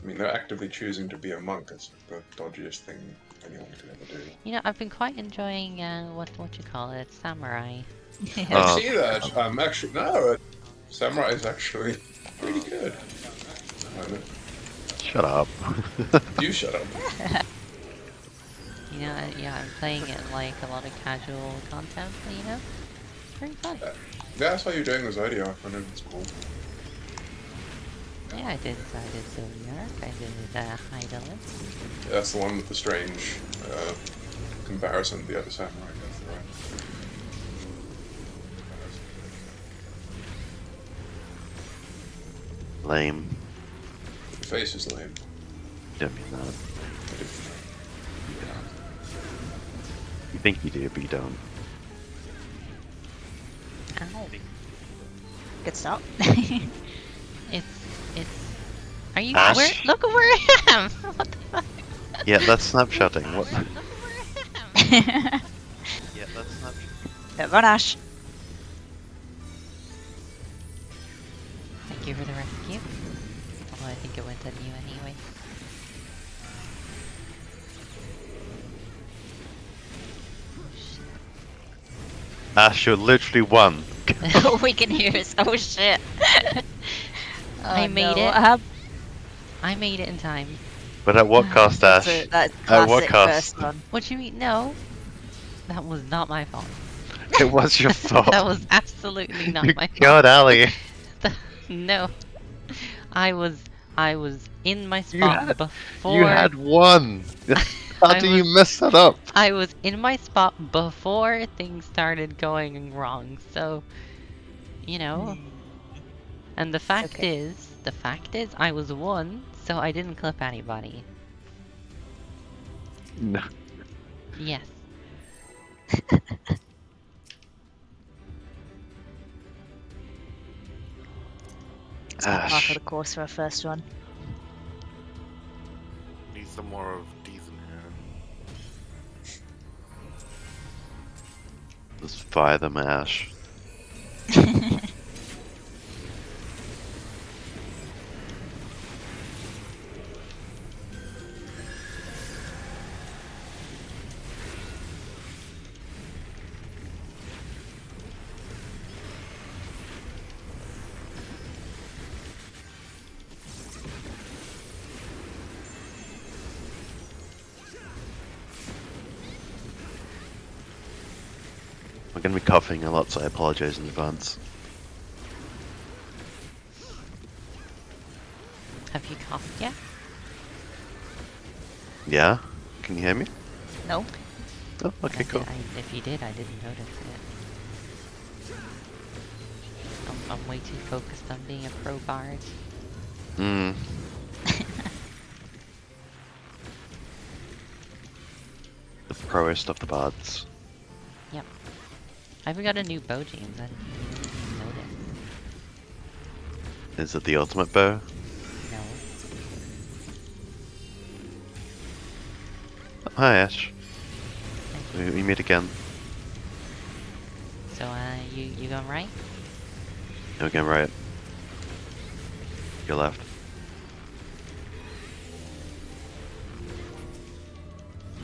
mean, they're actively choosing to be a monk. It's the dodgiest thing anyone could ever do. You know, I've been quite enjoying what you call it, samurai. I see that. Actually, no, samurai is actually pretty good. Shut up. You shut up. You know, yeah, I'm playing it in like a lot of casual content, you know? It's very fun. Yeah, that's how you're doing with Zodiac. I know it's cool. Yeah, I did Zodiac, I did Idolist. Yeah, that's the one with the strange comparison to the other samurai. That's right. Lame. The face is lame. Don't mean that. I do. You don't. You think you do, but you don't. Ow. Good start. It's... Are you... Ash? Where... Look at where I am! What the fuck? Yeah, that's snapshotting. What? Look at where I am! Yeah, that's snapshotting. Run, Ash. Thank you for the rescue. Although I think it went on you anyway. Oh shit. Ash, you're literally one. We can hear us. Oh shit. I made it. I made it in time. But at what cost, Ash? That's At what classic cost? first one. What do you mean? No. That was not my fault. It was your fault. That was absolutely not You my fault. God, Ali. No. I was in my spot before. You had one. How do you mess that up? I was in my spot before things started going wrong. So, you know. And the fact is, I was one, so I didn't clip anybody. No. Yes. It's not half Ash. of the course for our first one. Need some more of these in here. Just fire them, Ash. I'm gonna be coughing a lot, so I apologize in advance. Have you coughed yet? Yeah? Can you hear me? No. Oh, okay, cool. If you did, I didn't notice it. I'm way too focused on being a pro bard. Hmm. The proest of the bards. Yep. I even got a new bow, James. I didn't even notice. Is it the ultimate bow? No. Oh, hi, Ash. We meet again. So, you going right? No, going right. Your left.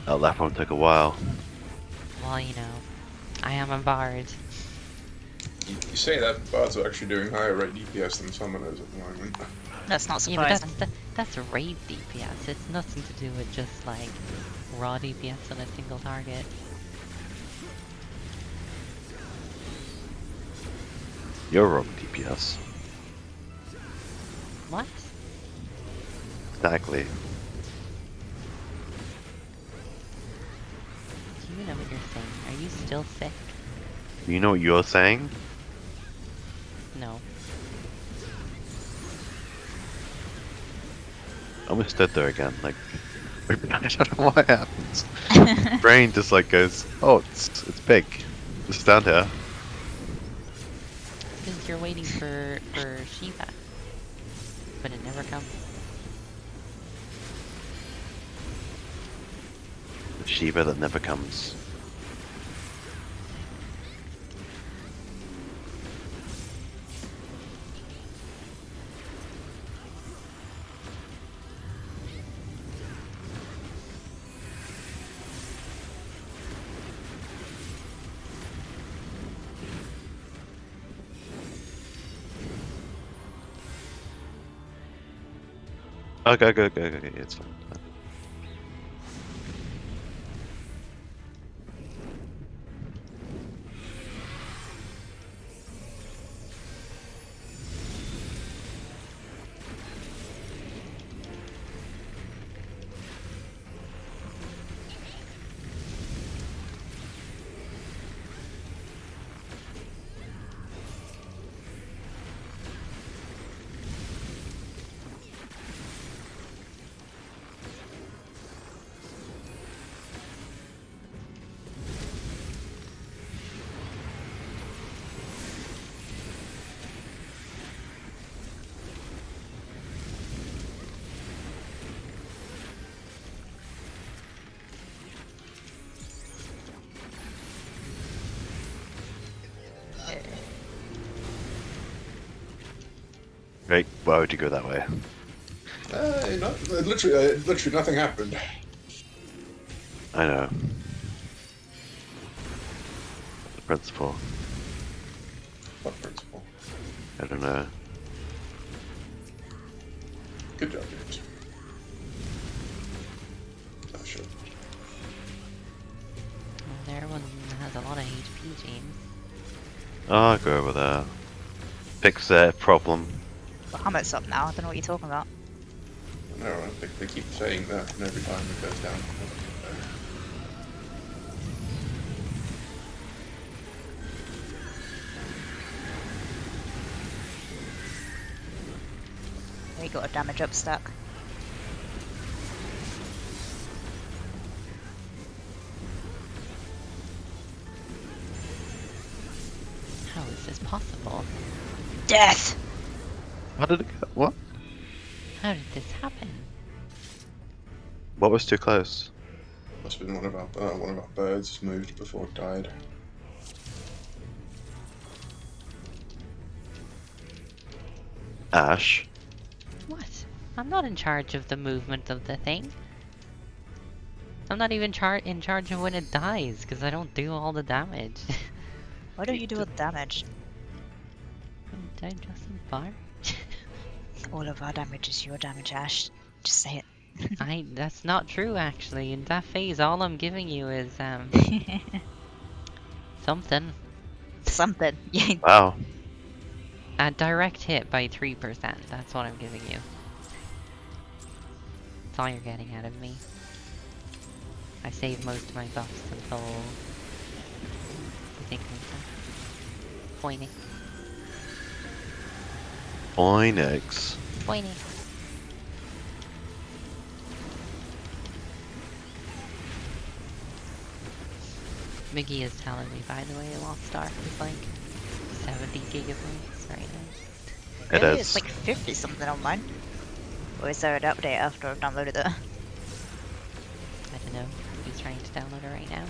That left one took a while. Well, you know, I am a bard. You say that bards are actually doing higher rate DPS than summoners at the moment. That's not Yeah, but surprising. that's raid DPS. It's nothing to do with just like raw DPS on a single target. You're wrong, DPS. What? Exactly. Do you know what you're saying? Are you still sick? You know what you're saying? No. I almost stood there again, like, I don't know what happens. Brain just like goes, oh, it's big. Just stand here. Because you're waiting for Shiva. But it never comes. The Shiva that never comes. Oh, go, it's fine. Right, why would you go that way? Literally nothing happened. I know. The principle. What principle? I don't know. Good job, James. Oh, sure. Well, there one has a lot of HP, James. Oh, I'll go over there. Fix their problem. Bahamut's up now. I don't know what you're talking about. No, I think they keep saying that, and every time it goes down. We got a damage up stack. How is this possible? Death! How did it go? What? How did this happen? What was too close? Must have been one of our birds moved before it died. Ash? What? I'm not in charge of the movement of the thing. I'm not even in charge of when it dies, because I don't do all the damage. Why don't you do all the damage? Did I just bar? All of our damage is your damage, Ash. Just say it. That's not true, actually. In that phase, all I'm giving you is, something. Something. Yeah. Wow. A direct hit by 3%. That's what I'm giving you. That's all you're getting out of me. I save most of my buffs until I think I'm pointy. Phoenix. Pointy. Miggy is telling me, by the way, Lost Ark is like 70 gigabytes right now. It Really? is. It's like 50 something on mine. Or is there an update after I've downloaded it? I don't know. He's trying to download it right now.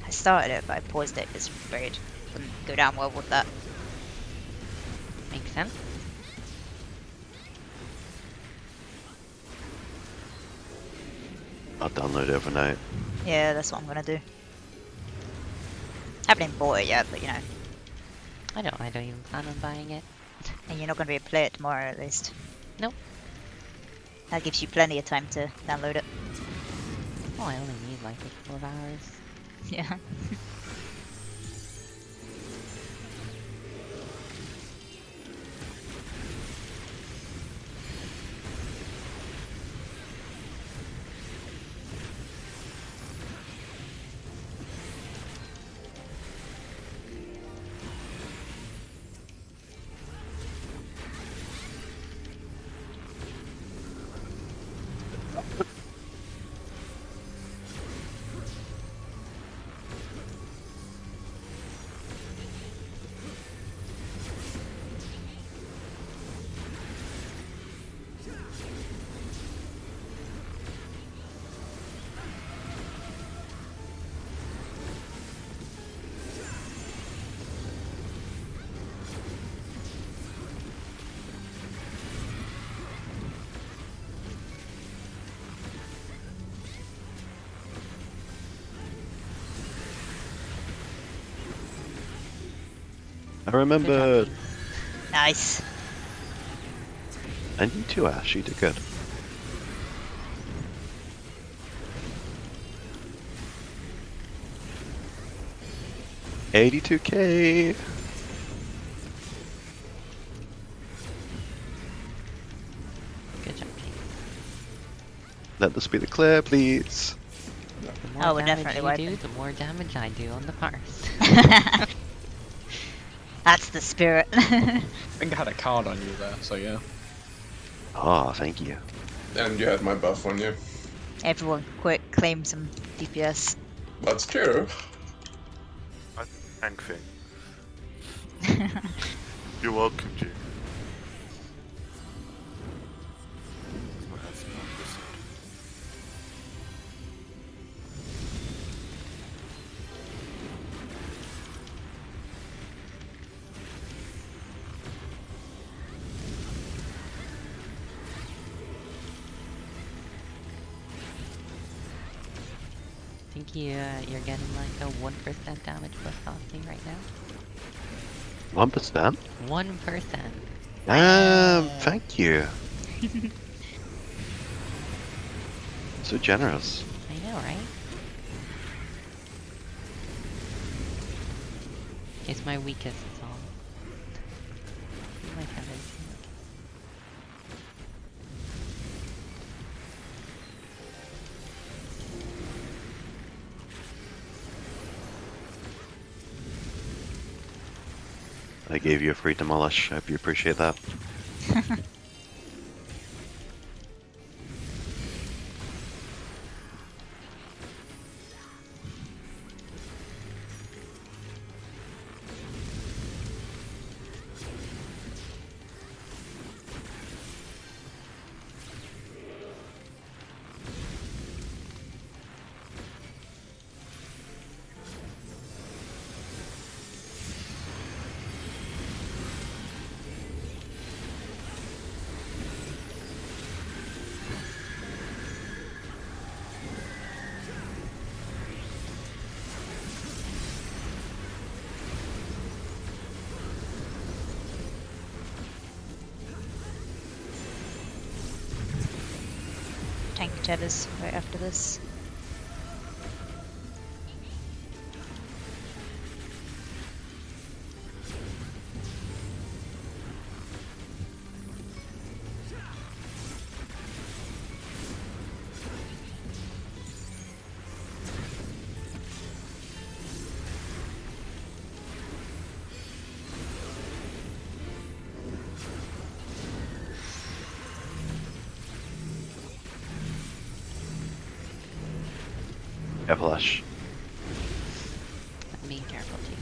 I started it, but I paused it because Braid wouldn't go down well with that. Makes sense. I'll download it overnight. Yeah, that's what I'm gonna do. Haven't even bought it yet, but you know. I don't even plan on buying it. And you're not gonna be able to play it tomorrow at least. Nope. That gives you plenty of time to download it. Oh, I only need like a couple of hours. Yeah. I remember. Good job, Nice. And you too, Ash. You did good. $82K. Good job, Kate. Let this be the clear, please. The Oh, more we're damage definitely you wiping. do, the more damage I do on the parse. That's the spirit. I think I had a card on you there, so yeah. Oh, thank you. And you had my buff on you. Everyone, quick, claim some DPS. That's true. Tank thing. You're welcome, Jay. I think you're getting like a 1% damage plus costing right now. 1%? 1%. Thank you. So generous. I know, right? It's my weakest, is all. You might have it. I gave you a free demolish. I hope you appreciate that. Tank Cheddars right after this. Careful, Ash. I'm being careful too.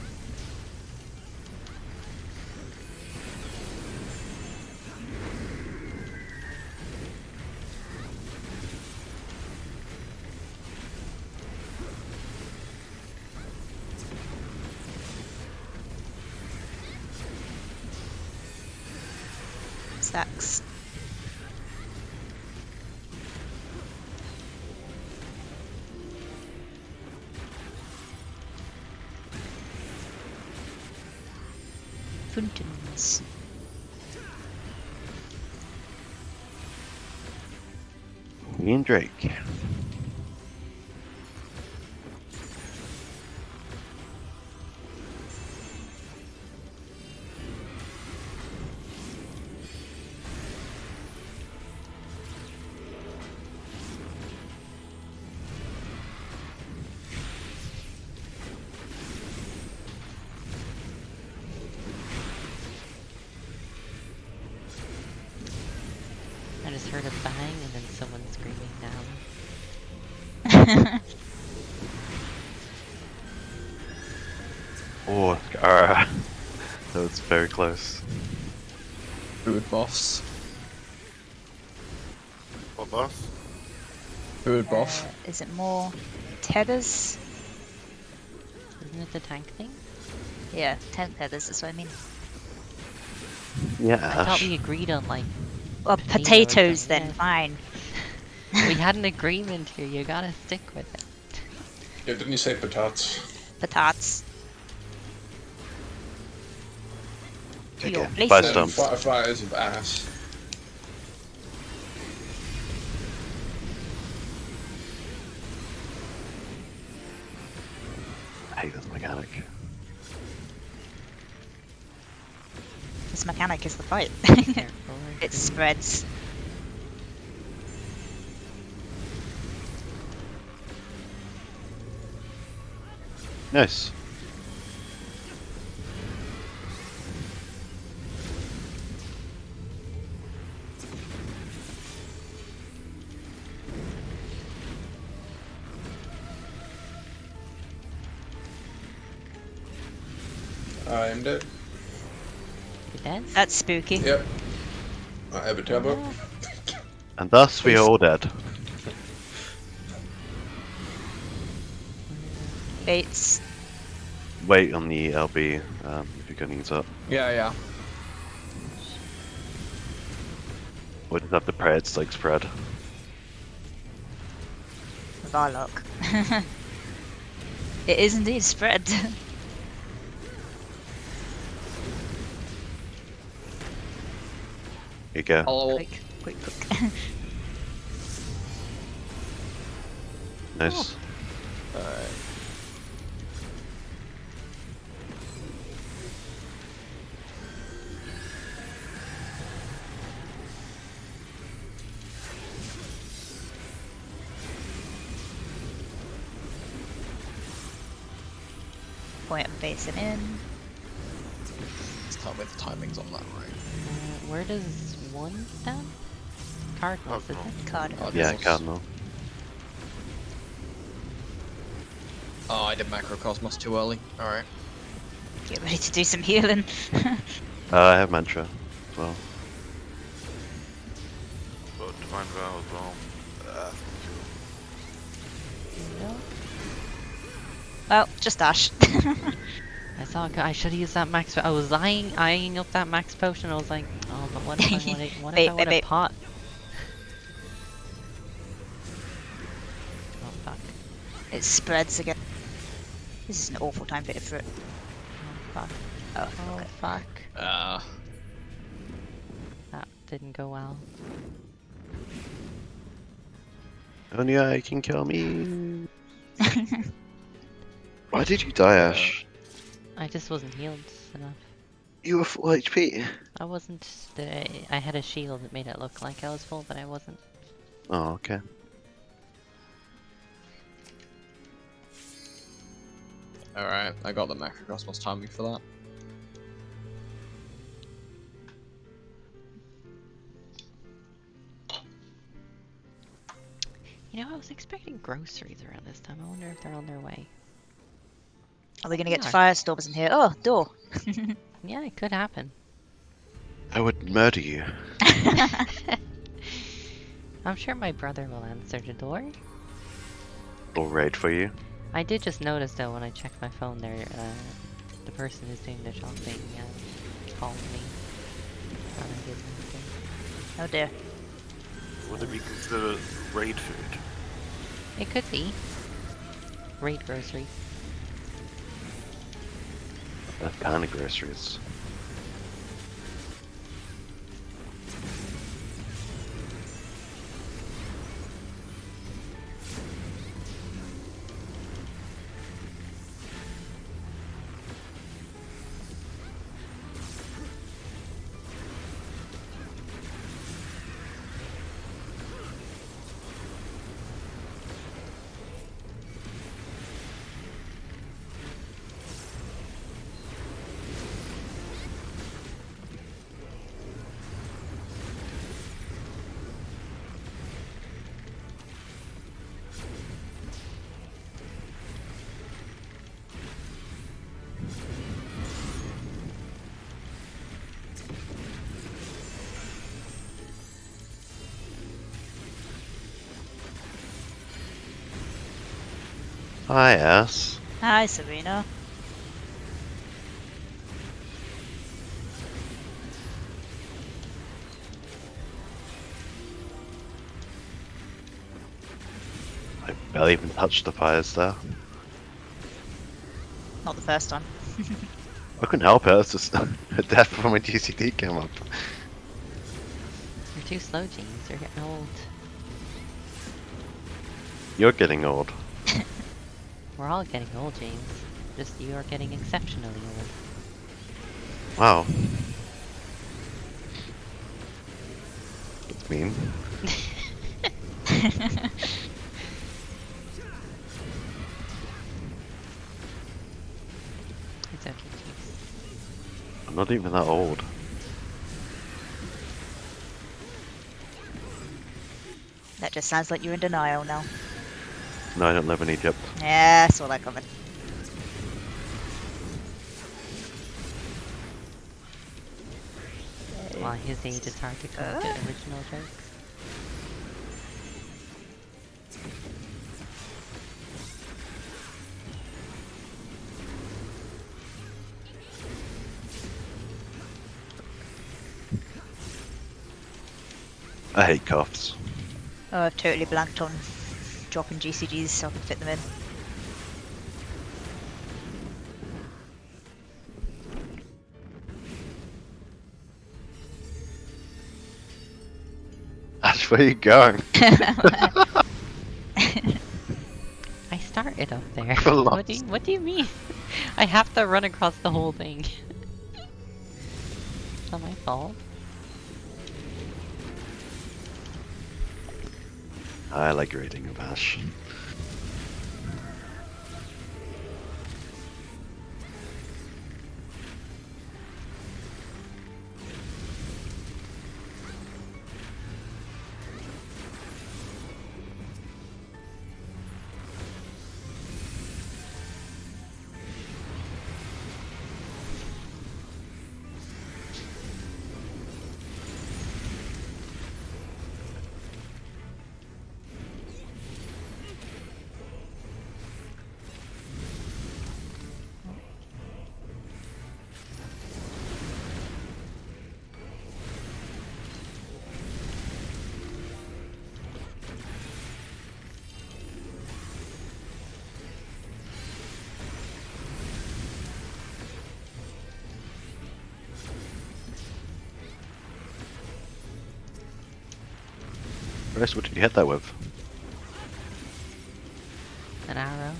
Stacks. Fountains. Me and Drake. I just heard a bang and then someone screaming down. Oh, that was very close. Food boss. What boss? Food buff. Is it more Tedders? Isn't it the tank thing? Yeah, 10 Tedders, that's what I mean. Yeah, I thought Ash. we agreed on like Well, Potatoes potatoes then, then, yeah. fine. we had an agreement here. You gotta stick with it. Yeah, didn't you say patats? Potats. Okay, Your okay. place Five is- stumps. Fires of ass. mechanic. This mechanic is the fight. Careful. It spreads. Nice. I am dead. You dead? That's spooky. Yep. I have a turbo. And thus we are all dead. Bates. Wait on the LB if you're gonna use it. Yeah, yeah. We'll just have to pray it's like spread. With our luck. It is indeed spread. Here you go. I'll, Quick. Nice. Alright. Point and facing in. Let's tell me the timings on that right. Where does 1 stand? Cardinals, isn't it? Cardinal. Yeah, Cardinals. Cardinal. Oh, I did Macrocosmos too early. Alright. Get ready to do some healing. I have Mantra as well. But Divine Vow as well. No. Well, just dash. I saw. I should have used that max. I was eyeing up that max potion. I was like, oh, but what if I want to? What if I want to pot? Oh fuck! It spreads again. This is an awful time to hit for it. Oh fuck! Oh, Oh okay. fuck! That didn't go well. Only I can kill me. Why did you die, Ash? I just wasn't healed enough. You were full HP. I wasn't. I had a shield that made it look like I was full, but I wasn't. Oh, okay. Alright, I got the Macrocosmos timing for that. You know, I was expecting groceries around this time. I wonder if they're on their way. Are we gonna get Yeah. firestorms in here? Oh, door. Yeah, it could happen. I would murder you. I'm sure my brother will answer the door. Or raid for you. I did just notice though when I checked my phone there, the person who's doing the shopping called me. And I did nothing. Oh dear. Would it be considered raid food? It could be. Raid groceries. That kind of groceries. Hi, Ass. Hi, Serena. I barely even touched the fires there. Not the first time. I couldn't help it, it's just a death from when GCD came up. You're too slow, James. You're getting old. You're getting old. We're all getting old, James. Just you are getting exceptionally old. Wow. That's mean. It's okay, James. I'm not even that old. That just sounds like you're in denial now. No, I don't live in Egypt. Yeah, saw that coming. Well, his age, it's hard to come up with original jokes. I hate cuffs. Oh, I've totally blanked on dropping GCGs so I can fit them in. Ash, where are you going? I started up there. We're What do you mean? I have to run across the whole thing. It's not my fault. I like your rating of Ash. Chris, what did you hit that with? An arrow.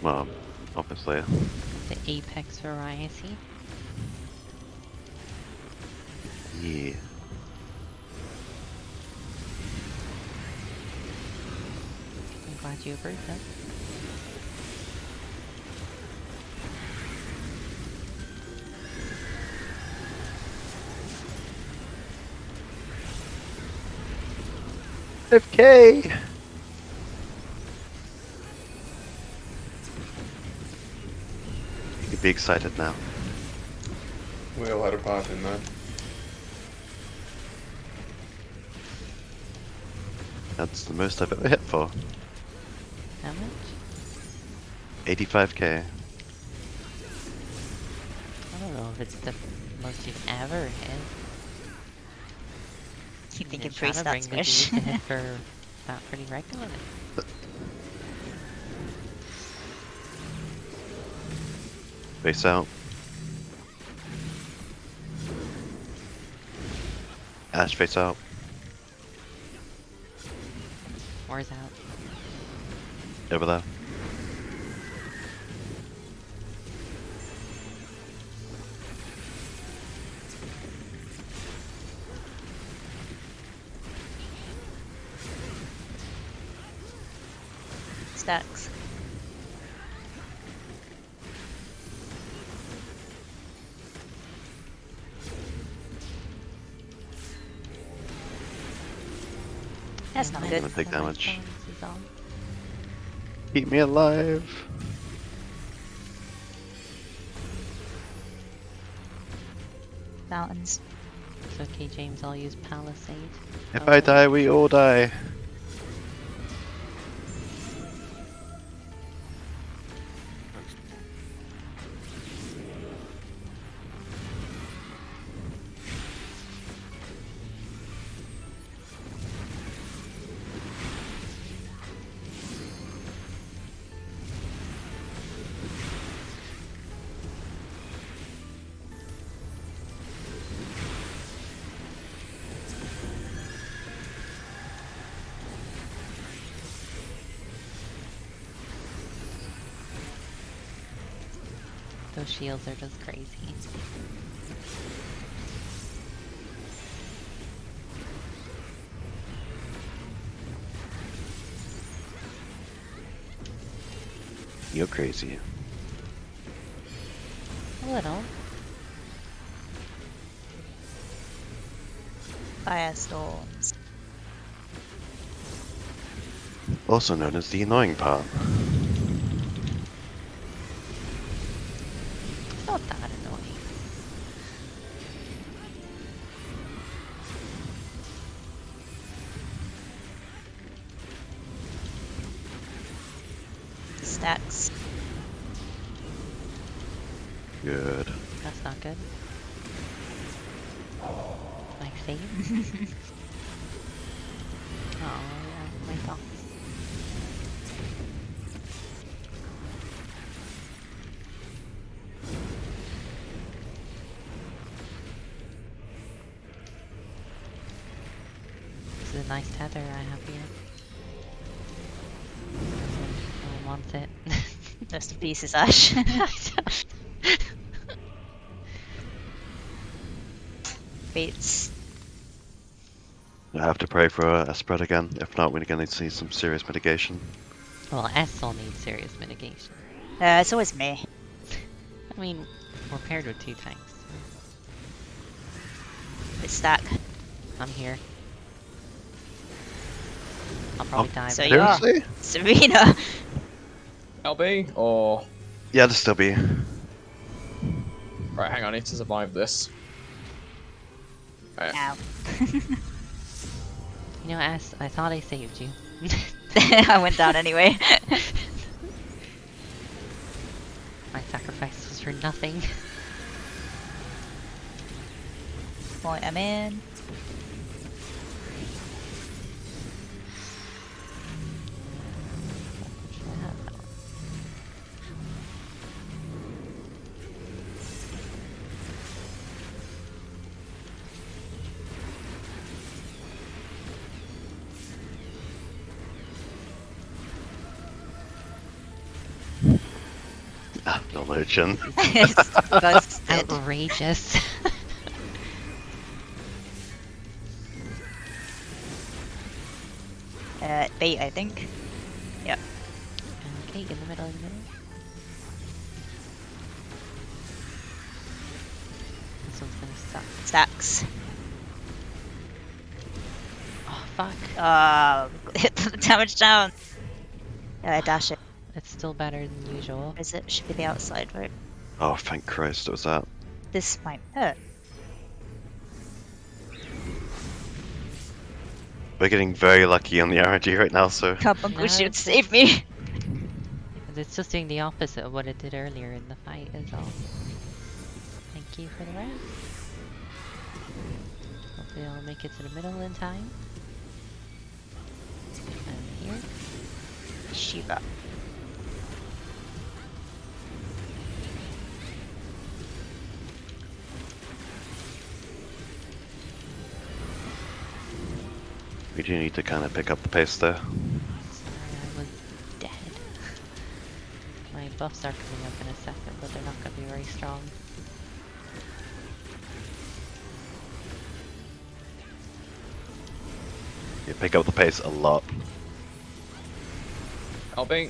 Well, obviously. The apex variety. Yeah. I'm glad you agreed though. FK! You can be excited now. We all had a part in that. That's the most I've ever hit for. How much? 85k. I don't know if it's the most you've ever hit. You think in Try to bring pre-stats the fish? dude to hit for that pretty regularly. Face out. Ash, face out. War's out. Over there. Stacks. That's not And good. I'm gonna take my damage. balance is on. Keep me alive. Mountains. It's okay, James, I'll use Palisade. If I die, we all die. Those shields are just crazy. You're crazy. A little. Firestorms. Also known as the annoying part. It's not that annoying. Stacks. Good. That's not good. My save? Oh, yeah, my thoughts. This is a nice tether I have here. No one wants it. Rest in pieces, Ash. Beats. I have to pray for a spread again. If not, we're gonna need to see some serious mitigation. Well, S will need serious mitigation. It's always me. I mean, we're paired with 2 tanks. It's stack. I'm here. I'll probably die. so but- you are. Seriously? Serena. LB or Yeah, just still be. right? Hang on, I need to survive this. Right. Ow. You know, S, I thought I saved you. I went down anyway. My sacrifice was for nothing. Point I'm in. Should I have that one? Acknowledging. It's busted. Outrageous. Bait, I think. Yep. Okay, in the middle, This one's gonna suck. Stacks. Oh, fuck. Hit the damage down. Dash it. It's still better than usual. Where is it? Should be the outside route. Oh, thank Christ, it was that. This might hurt. We're getting very lucky on the RNG right now, so. Carbuncle No. should save me. It's just doing the opposite of what it did earlier in the fight, is all. Thank you for the rest. Hopefully I'll make it to the middle in time. And here. Shiva. We do need to kind of pick up the pace there. Sorry, I was dead. My buffs are coming up in a second, but they're not going to be very strong. You pick up the pace a lot. LB.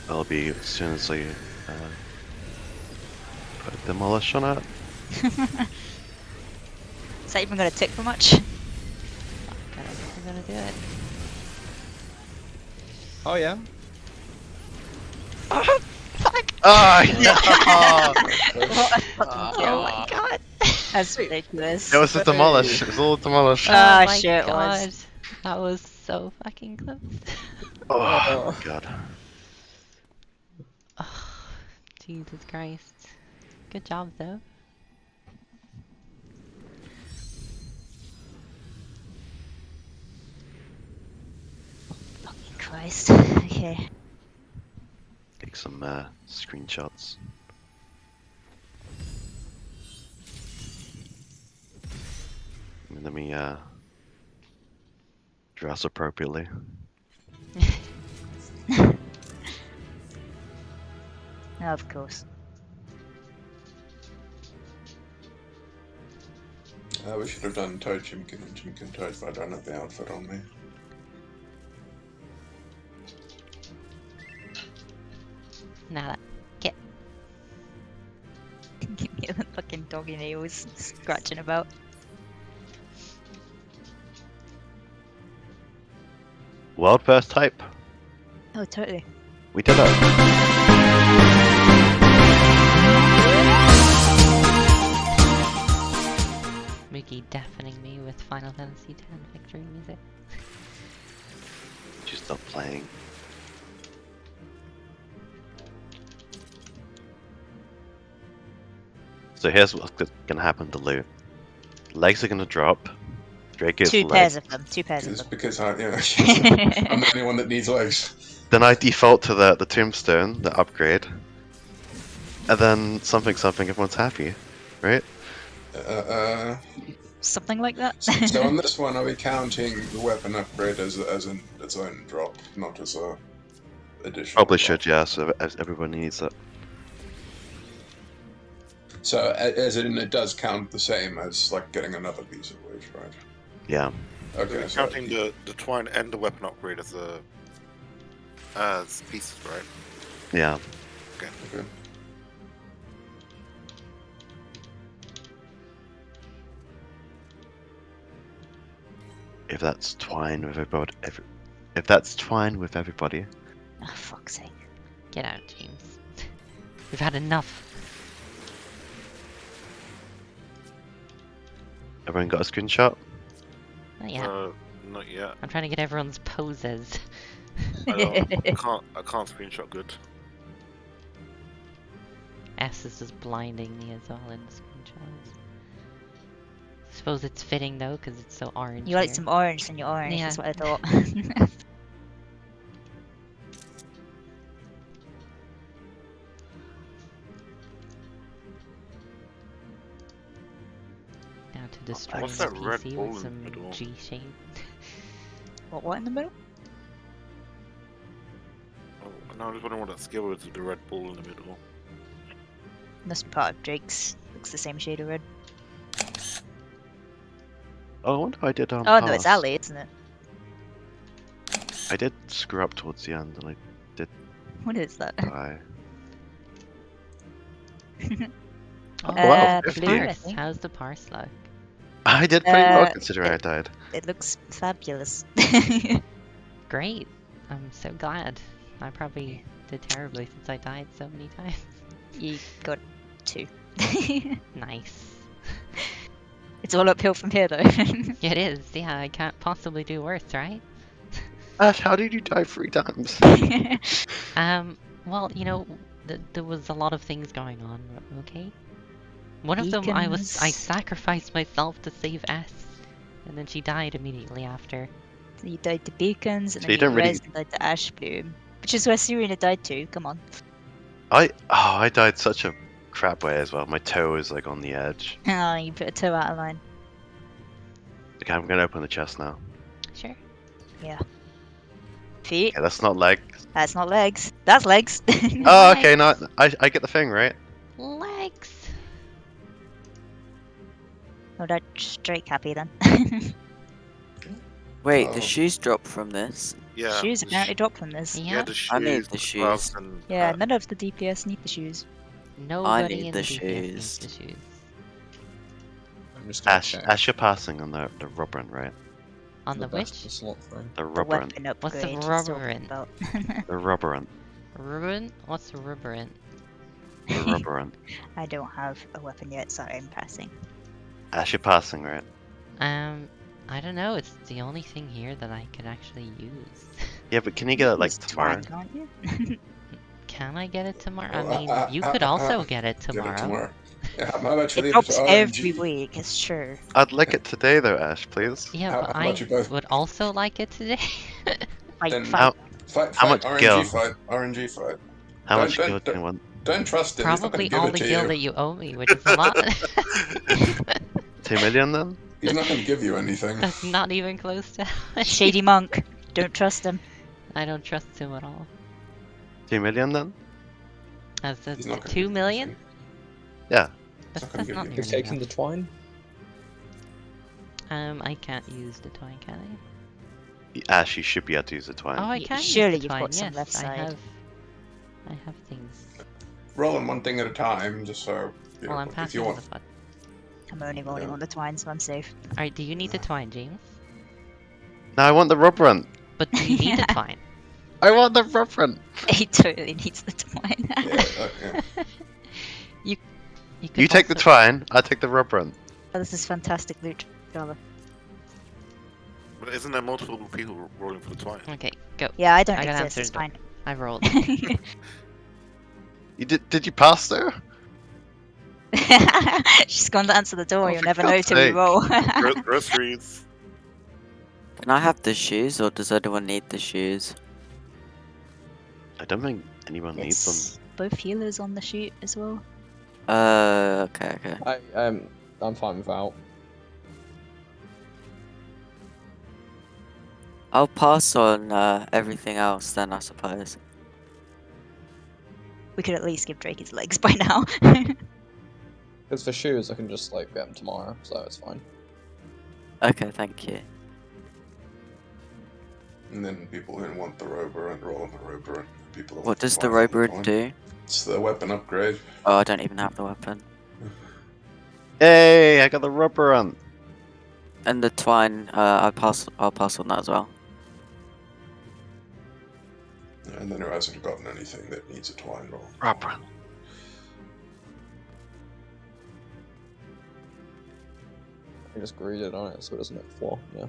I'll be as soon as I put a demolish on it. Is that even gonna tick for much? Fuck, I don't think I'm going to do it. Oh yeah. Ah, no! What a fucking kill. Oh my god. That's ridiculous. It was a demolish. It was all demolish. Ah, my sure it god. was. That was so fucking close. Oh, God. Oh, Jesus Christ. Good job, though. Fucking Christ. Okay. Take some screenshots. Let me dress appropriately. Of course. We should have done Toad Chimkin and Chimkin Toad, but I don't have the outfit on me. Nada. Get. Give me the fucking doggy nails scratching about. World first type. Oh, totally. We did it. Mookie deafening me with Final Fantasy X victory music. Just stop playing. So here's what's gonna happen to loot. Legs are gonna drop. Drake gets Two legs. pairs of them. Two pairs of It's them. because I'm the only one that needs legs. Then I default to the tombstone, the upgrade. And then something, everyone's happy, right? Something like that. So on this one, are we counting the weapon upgrade as its own drop, not as a additional? Probably drop? should, yeah. So as everybody needs it. So as in, it does count the same as like getting another piece of wood, right? Yeah. Okay, We're so counting the twine and the weapon upgrade as pieces, right? Yeah. okay. If that's twine with everybody, if that's twine with everybody. Oh, fuck's sake. Get out, James. We've had enough. Everyone got a screenshot? Not yet. Not yet. I'm trying to get everyone's poses. I can't screenshot good. S is just blinding me as well in the screenshots. Suppose it's fitting though, because it's so orange. You like here. some orange in your orange, Yeah. that's what I thought. Now to destroy What's the that red PC ball with in the some middle? G shape. What in the middle? Oh, no, I was wondering what that skill is with the red ball in the middle. Must be part of Drake's. Looks the same shade of red. Oh, I wonder if I did Oh no, it's pass. Ali, isn't it? I did screw up towards the end and I What is that? die. Oh, wow, the 50. blue, I parse. think. How's the parse look? I did pretty well Uh, considering I died. It looks fabulous. Great. I'm so glad. I probably did terribly since I died so many times. You got 2. Nice. It's all uphill from here though. It is. Yeah, I can't possibly do worse, right? Ash, how did you die 3 times? Well, you know, there was a lot of things going on, okay? One of them, I Beacons. sacrificed myself to save S, and then she died immediately after. So you died to beacons, and So then you don't really- res and died to ash bloom. Which is where Serena died too, come on. I died such a crap way as well. My toe is like on the edge. Oh, you put a toe out of line. Okay, I'm gonna open the chest now. Sure. Feet. Okay, that's not legs. That's not legs. That's legs. Oh, okay, no, I get the thing, right? Legs! Oh, that's straight happy then. Wait, Oh. the shoes drop from this. Yeah. Shoes the apparently drop from this. Yeah, Yeah, the shoes. I need the gloves, shoes. and Yeah, hat. none of the DPS need the shoes. nobody need in the DPS needs shoes. the shoes. I'm just gonna Ash, check Ash, you're passing on the rubberin, right? On the best which? of slot throw. The The rubberin. weapon What's the upgrade. he's talking rubberin? about. The rubberin. Ruben? What's rubberin? The rubberin. I don't have a weapon yet, sorry, I'm passing. Ash, you're passing, right? I don't know, it's the only thing here that I could actually use. Yeah, but can you get it like Use tomorrow? twine, can't you? Can I get it tomorrow? I Well, mean, you could also get it tomorrow. Get it tomorrow. Yeah, how about you It leave drops to every RNG? week, it's true. I'd like it today though, Ash, please. Yeah, How but about you I both? would also like it today. Like, Then fight. How- Fight, How much RNG gil? fight, RNG fight. How Don't- much don't- gil do you want? Don't trust him. He's not going Probably to give all it the to gil you. that you owe me, which is a lot. 2 million then? He's not going to give you anything. That's not even close to. Shady monk. Don't trust him. I don't trust him at all. 2 million then? As the He's not gonna 2 give million? anything. Yeah. It's not gonna That's give not you nearly You've taken the enough. twine? I can't use the twine, can I? Ash, you should be able to use the twine. Oh, I can use surely the you've twine. got some Yes, left I side. have. I have things. Rolling one thing at a time, just so you Well, know, I'm if passing you the want. pot. I'm only rolling Yeah. on the twine, so I'm safe. Alright, do you need the Yeah. twine, James? No, I want the rubberant. But do you need the twine? I want the rubberant. He totally needs the twine. Yeah. You could You take the also- twine, I take the rubberant. Oh, this is fantastic loot, Java. But isn't there multiple people rolling for the twine? Okay, go. Yeah, I don't I gotta exist. answer It's the door. fine. I rolled. You did you pass there? She's gone to answer the door. Oh, You'll for never know God's till we sake. roll. Groceries. Can I have the shoes, or does anyone need the shoes? I don't think anyone needs them. It's both healers on the shoot as well. Okay, okay. I'm fine without. I'll pass on everything else then, I suppose. We could at least give Drake his legs by now. Because for shoes, I can just like get them tomorrow, so it's fine. Okay, thank you. And then people who want the rober and roll on the rober, and people who What want does the twine roll on rober twine. do? It's the weapon upgrade. Oh, I don't even have the weapon. Hey, I got the rubberant. And the twine, I'll pass on that as well. And then who hasn't gotten anything that needs a twine roll? Rubberant. I just greeted on it so it doesn't hit the floor. Yeah.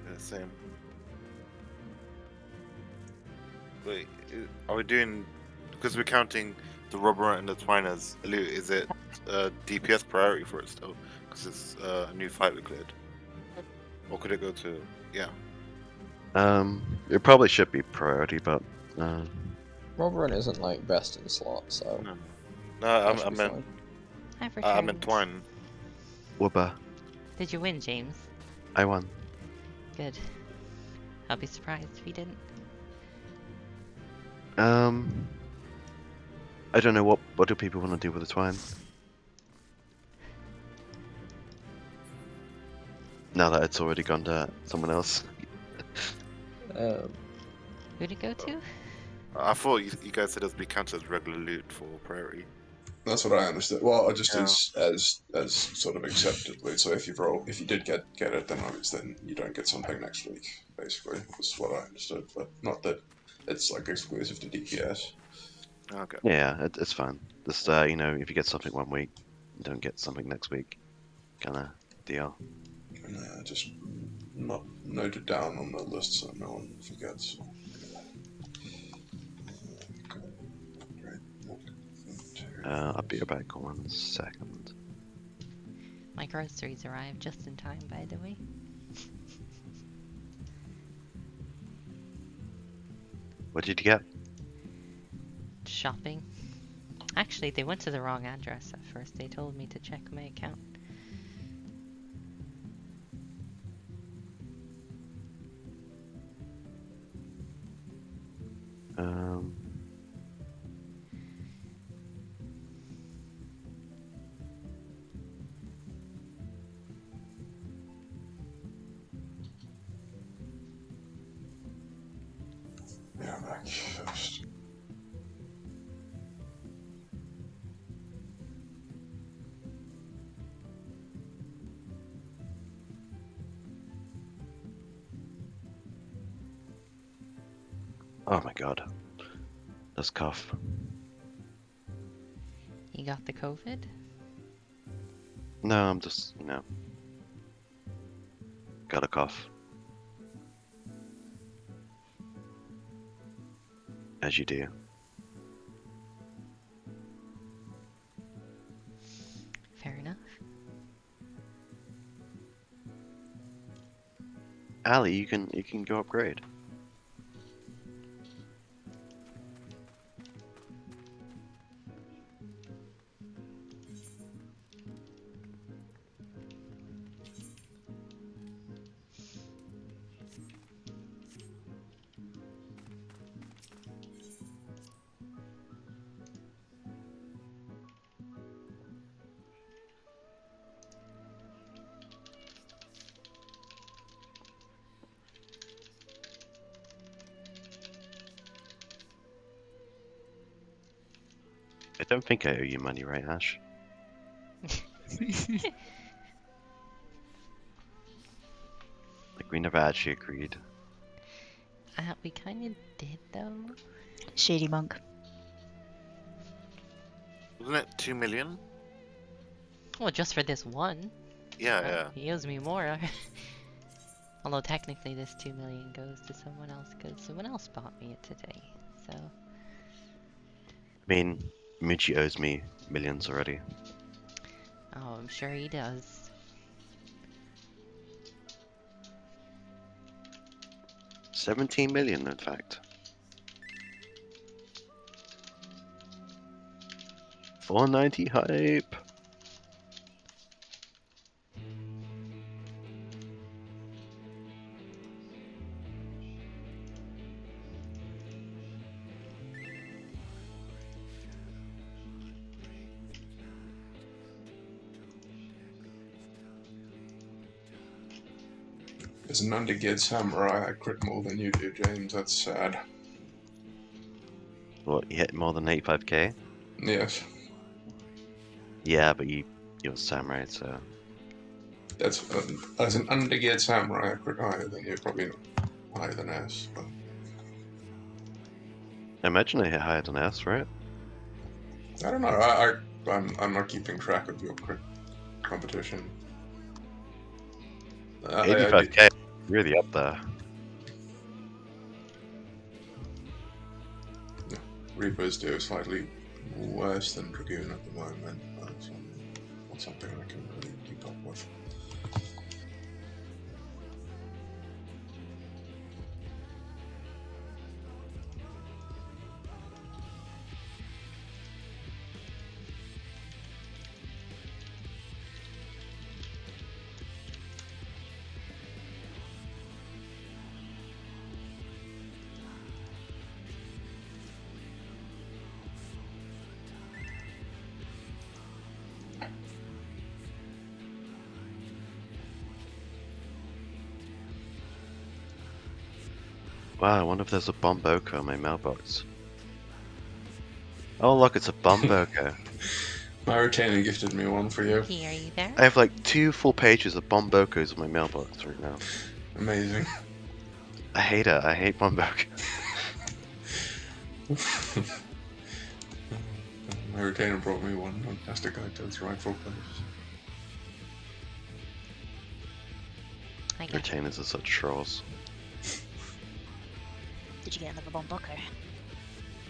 Yeah, same. Wait, are we doing... Because we're counting the rubber and the twine as loot, is it DPS priority for it still? Because it's a new fight we cleared. Or could it go to... Yeah. It probably should be priority, but Robberin isn't like best in slot, so No, that I should be meant... fine. I've I meant returned. twine. wubba, Did you win, James? I won. Good. I'll be surprised if you didn't. I don't know what do people want to do with the twine. Now that it's already gone to someone else. Who'd it go to? I thought you guys said it would be counted as regular loot for priority. That's what I understood. Well, just Yeah. as sort of accepted loot. So if you did get it, then you don't get something next week. Basically, was what I understood. But not that it's like exclusive to DPS. Okay. Yeah, it's fine. Just if you get something one week, you don't get something next week, kind of deal. And just not noted down on the list so no one forgets. I'll be back 1 second. My groceries arrived just in time, by the way. What did you get? Shopping. Actually, they went to the wrong address at first. They told me to check my account. Um, Yeah, I'm back first. oh my god. This cough. You got the COVID? No, I'm just, got a cough. As you do. Fair enough. Ali, you can go upgrade. I don't think I owe you money, right, Ash? Like, we never actually agreed. We kind of did though. Shady monk. Wasn't it 2 million? Well, just for this one. Yeah, Well, yeah. he owes me more. Although technically this 2 million goes to someone else because someone else bought me it today. So, I mean, Michi owes me millions already. oh, I'm sure he does. 17 million, in fact. 490 hype. As an undegeared samurai, I crit more than you do, James. That's sad. What, you hit more than 85k? Yes, Yeah, but you're a samurai, so... that's as an undegeared samurai, I crit higher than you. Probably not higher than us, but I imagine I hit higher than S, right? I don't know. I'm not keeping track of your crit competition. I did. 85k, really up there. Reapers do slightly worse than Dragoon at the moment, but not something I can really keep up with. Wow, I wonder if there's a Bomboco in my mailbox. Oh look, it's a Bomboco. My retainer gifted me one for you. P, are you there? I have like 2 full pages of Bombocos in my mailbox right now. Amazing. I hate it, I hate Bomboco. My retainer brought me one fantastic guide to its rightful place. I guess. Retainers are such trolls. Did you get another Bombucker?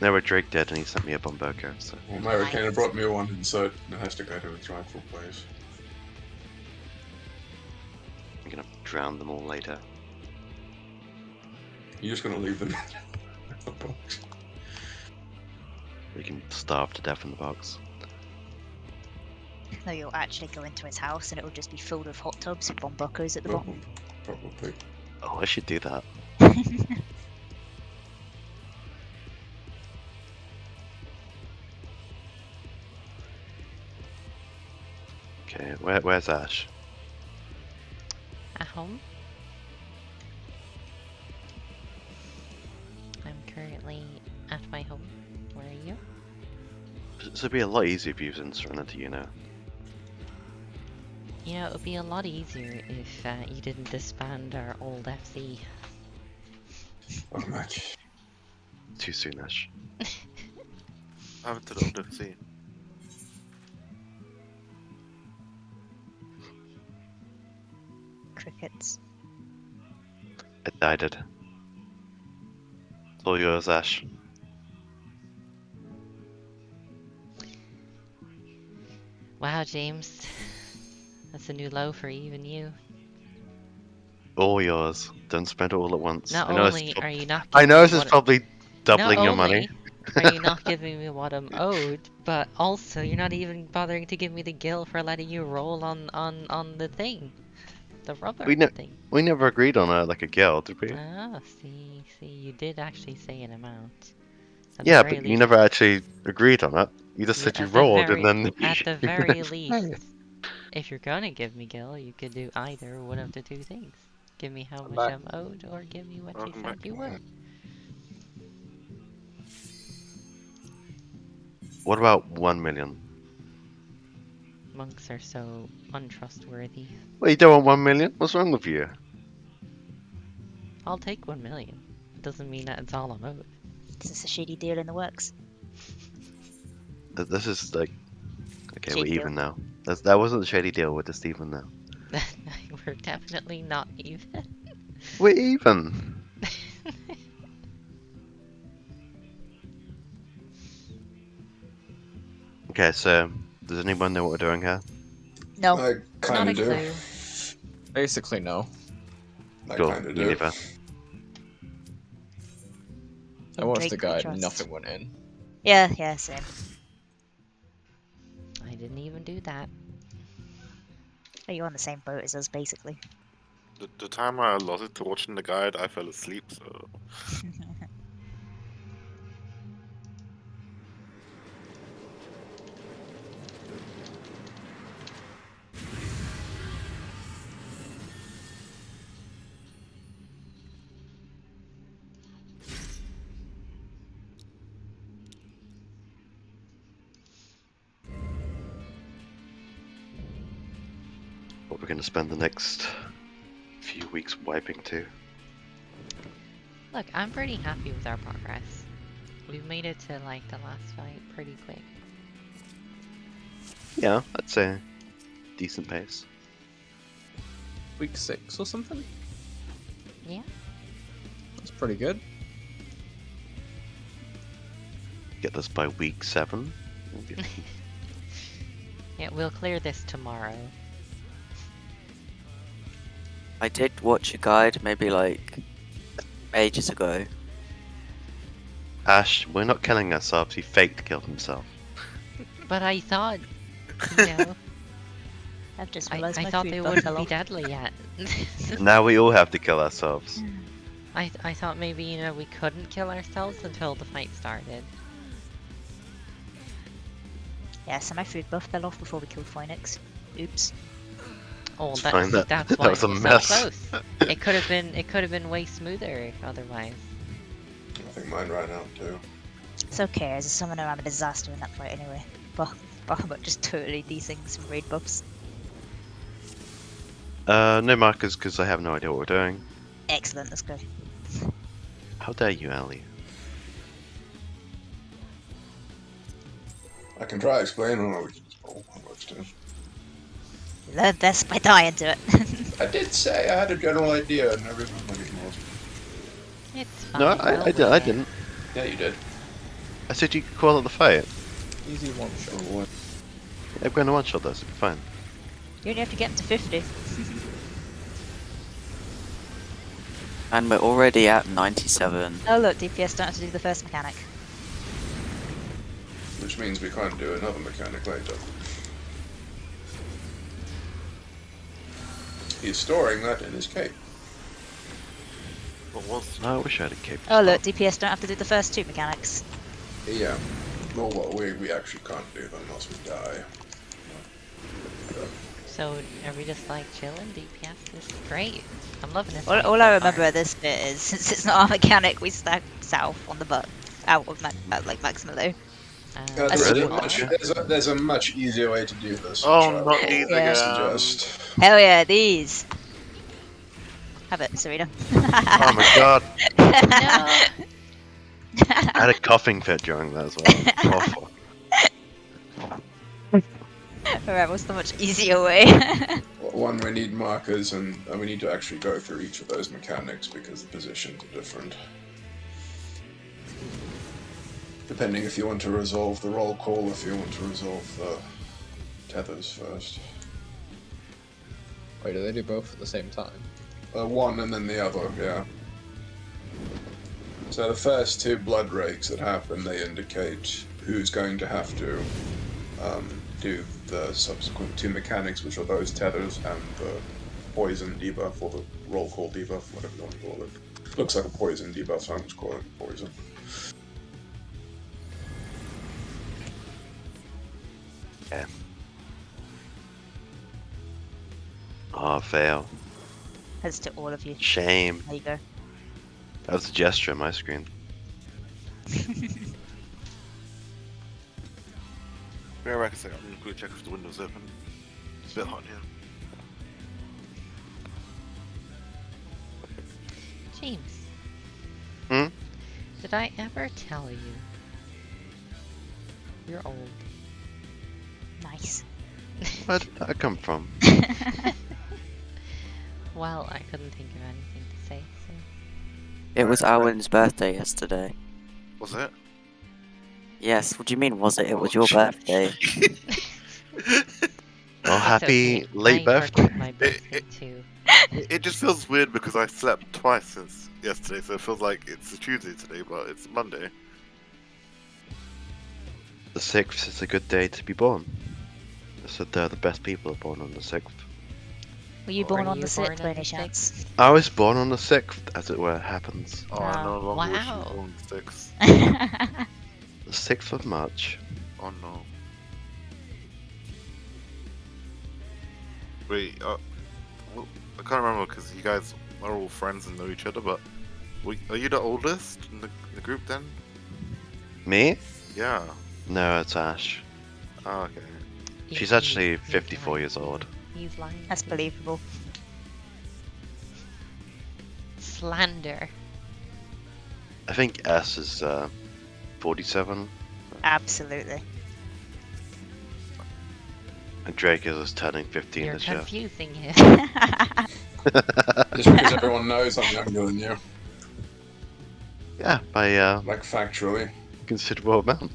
No, we're Drake dead and he sent me a Bomboco, so... Well, my retainer brought me one insert that has to go to its rightful place. I'm gonna drown them all later. You're just gonna leave them in the box. We can starve to death in the box. No, you'll actually go into his house and it'll just be filled with hot tubs with Bombuckers at the bottom. Probably. Oh, I should do that. Okay, where's Ash? At home? I'm currently at my home. Where are you? This would be a lot easier if you was in Serenity, you know. You know, it would be a lot easier if you didn't disband our old FC. What a match. Too soon, Ash. I went to the old FC. Crickets. I died it. It's all yours, Ash. Wow, James. That's a new low for even you. All yours. Don't spend it all at once. Not I know only it's are you not I giving know me this is what probably doubling not your only money. are you not giving me what I'm owed, but also you're not even bothering to give me the gil for letting you roll on the thing. The rubber thing. We never agreed on like a girl, did we? Ah, see, you did actually say an amount. At the Yeah, very but you least, never actually agreed on it. You just said you rolled and then at the very least, if you're gonna give me gil, you could do either one of the two things. Give me how much I'm owed, or give me what you Welcome said back. you were. What about 1 million? Monks are so untrustworthy. Well, you don't want 1 million? What's wrong with you? I'll take 1 million. It doesn't mean that it's all I'm owed. Is this a shady deal in the works? This is like, okay, Shady we're deal. even now. That wasn't a shady deal. We're just even now. We're definitely not even. We're even. Okay, so does anyone know what we're doing here? No. I Not kind a of do. clue. Basically, no. I Cool. kind of Me do. neither. I watched Drake the we guide, trust. nothing went in. Yeah, same. I didn't even do that. Are you on the same boat as us, basically? The time I allotted to watching the guide, I fell asleep. So What we're gonna spend the next few weeks wiping to. Look, I'm pretty happy with our progress. We've made it to like the last fight pretty quick. Yeah, I'd say decent pace. Week 6 or something? Yeah. That's pretty good. Get this by week 7. Yeah, we'll clear this tomorrow. I did watch a guide maybe like ages ago. Ash, we're not killing ourselves. He faked killed himself. But I thought, you know, I've just I realised my thought food they buff wouldn't fell be off. deadly yet. And now we all have to kill ourselves. I thought maybe, you know, we couldn't kill ourselves until the fight started. Yeah, so my food buff fell off before we killed Phoenix. Oops. Oh, It's that's fine, that why was a it was mess. so close. It could have been way smoother otherwise. I think mine ran out too. It's okay, as a summoner I'm a disaster in that fight anyway. But I'm just totally desync some raid buffs. No markers because I have no idea what we're doing. Excellent, let's go. How dare you, Ali? I can try explaining, or we can just roll what works too. You learn best by dying to it. I did say I had a general idea, and everyone like ignored. It's fine. No, we'll I win it. didn't. Yeah, you did. I said you could call it the fight. Easy one shot. Yeah, we're going to one-shot this, it'll be fine. You only have to get to 50. And we're already at 97. Oh look, DPS don't have to do the first mechanic. Which means we can't do another mechanic later. He's storing that in his cape. what was No, I wish I had a cape. Oh look, DPS don't have to do the first 2 mechanics. Yeah. Well, we actually can't do them unless we die. So are we just like chilling? DPS is great. I'm loving this. All fight I so remember far. at this bit is, since it's not our mechanic, we stack south on the butt. Out of like maximum though. There's a much easier way to do this. Oh, which I not would these Yeah. again. suggest. Hell yeah, these! Have it, Serena. Oh my god, No. I had a coughing fit during that as well. Awful. Alright, what's the much easier way? One, we need markers, and we need to actually go through each of those mechanics because the positions are different. Depending if you want to resolve the roll call, if you want to resolve the tethers first. Wait, do they do both at the same time? One and then the other, yeah. So the first 2 blood rakes that happen, they indicate who's going to have to do the subsequent 2 mechanics, which are those tethers and the poison debuff, or the roll call debuff, whatever you want to call it. Looks like a poison debuff, so I'm just calling it poison. Yeah. Oh, fail. Heads to all of you. Shame. There you go. That was a gesture on my screen. Be right back a second. I'm gonna quickly check if the window's open. It's a bit hot here. James. Hmm? Did I ever tell you? You're old. Nice. Where did that come from? Well, I couldn't think of anything to say, so. It was Owen's birthday yesterday. Was it? Yes, what do you mean, was it? It was Oh, your shit. birthday. Well, It's happy okay. late I birthday. forget my birthday too. It just feels weird because I slept twice since yesterday, so it feels like it's a Tuesday today, but it's Monday. The 6th is a good day to be born. They said the best people are born on the 6th. Were you Were born you on the born 6th on by any the chance? I was born on the 6th, as it were, happens. Oh, I no Oh. longer wish you Wow. were born the 6th. The 6th of March. Oh no. Wait, well, I can't remember because you guys are all friends and know each other, but are you the oldest in the group then? Me? Yeah. No, it's Ash. Oh, okay. She's He's actually lying. 54 years old. He's lying. That's believable. Slander. I think S is 47, Absolutely. and Drake is turning 15 You're this year. confusing him. Just because everyone knows I'm younger than you, Yeah, by like factually. considerable amount.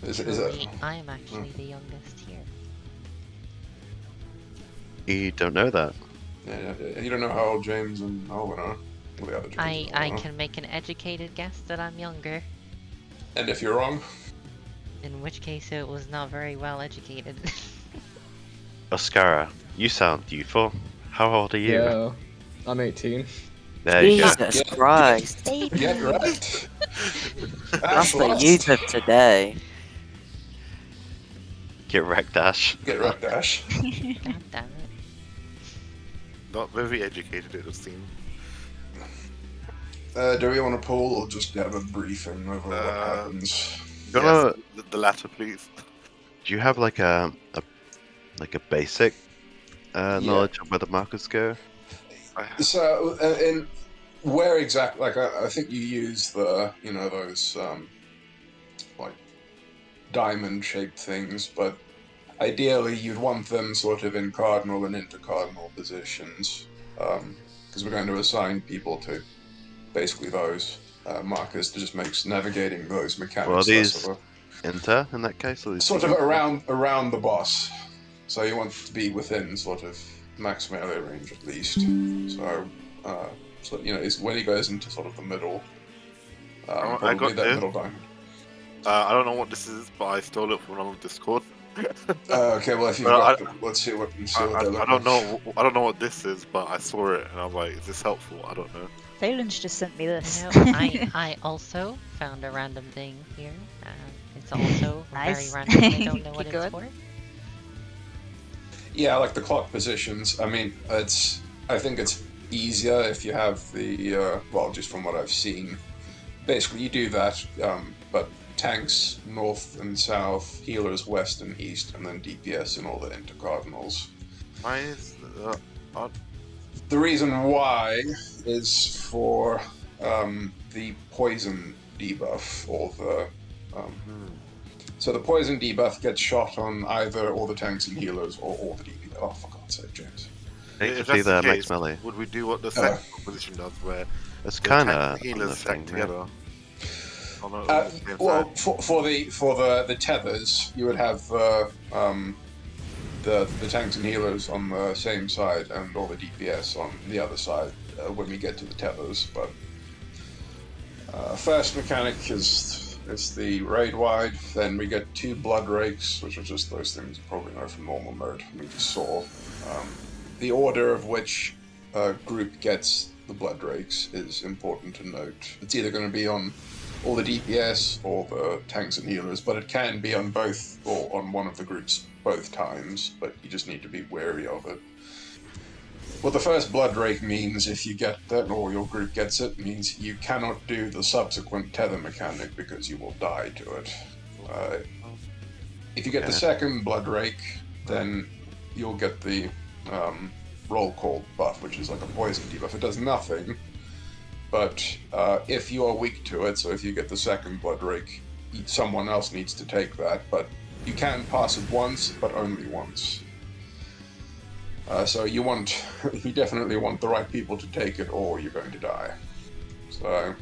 Is it- Factually, I'm actually the youngest here. You don't know that. Yeah, you don't know how old James and Owen are. Well, the other James I and Owen are. can make an educated guess that I'm younger. And if you're wrong, In which case, it was not very well educated. Oscara, you sound youthful. How old are you? Yeah, I'm 18. There you go. Jesus Yeah. Christ. Baby. get right. That's Ash the lost. youth of today. Get wrecked, Ash. Get right, Ash. God damn it. Not very educated, it would seem. Do we want to poll or just have a briefing over what happens? You wanna- Yes, the latter, please. Do you have like a basic Yeah. knowledge of where the markers go? So, in where exactly? Like, I think you use the, those like diamond-shaped things, but ideally you'd want them sort of in cardinal and intercardinal positions, because we're going to assign people to basically those markers to just makes navigating those mechanics Well, less these of Inter in that case, or a these sort of inter? around the boss. So you want to be within sort of max melee range at least. So, is when he goes into sort of the middle. I Probably got that this. middle diamond. I don't know what this is, but I stole it from on Discord. Okay, well if you've Well, got, let's see what they I look don't like. know. I don't know what this is, but I saw it and I'm like, is this helpful? I don't know. Phelan's just sent me this. You know, I also found a random thing here. It's also Nice. very random. I don't know what Keep it's going. for. Yeah, like the clock positions. I mean, I think it's easier if you have the just from what I've seen. Basically, you do that, but tanks north and south, healers west and east, and then DPS in all the intercardinals. Why is The reason why is for the poison debuff, or the so the poison debuff gets shot on either all the tanks and healers or all the DPS. Oh, for God's sake, James! Hey, if to see that's the the case, max melee. would we do what the second position does, where It's the kind tanks of and healers stack together? Oh, no, on the same Well, side. for the tethers, you would have the tanks and healers on the same side and all the DPS on the other side when we get to the tethers. But first mechanic is the raid wide. Then we get 2 blood rakes, which are just those things you probably know from normal mode. We just saw the order of which group gets the blood rakes is important to note. It's either going to be on all the DPS or the tanks and healers, but it can be on both or on one of the groups both times, but you just need to be wary of it. What the first blood rake means, if you get that or your group gets it, means you cannot do the subsequent tether mechanic because you will die to it. If you get the Yeah. second Blood Rake, then you'll get the roll call buff, which is like a poison debuff. It does nothing, but if you are weak to it, so if you get the second Blood Rake, someone else needs to take that, but you can pass it once, but only once. So you definitely want the right people to take it, or you're going to die. So,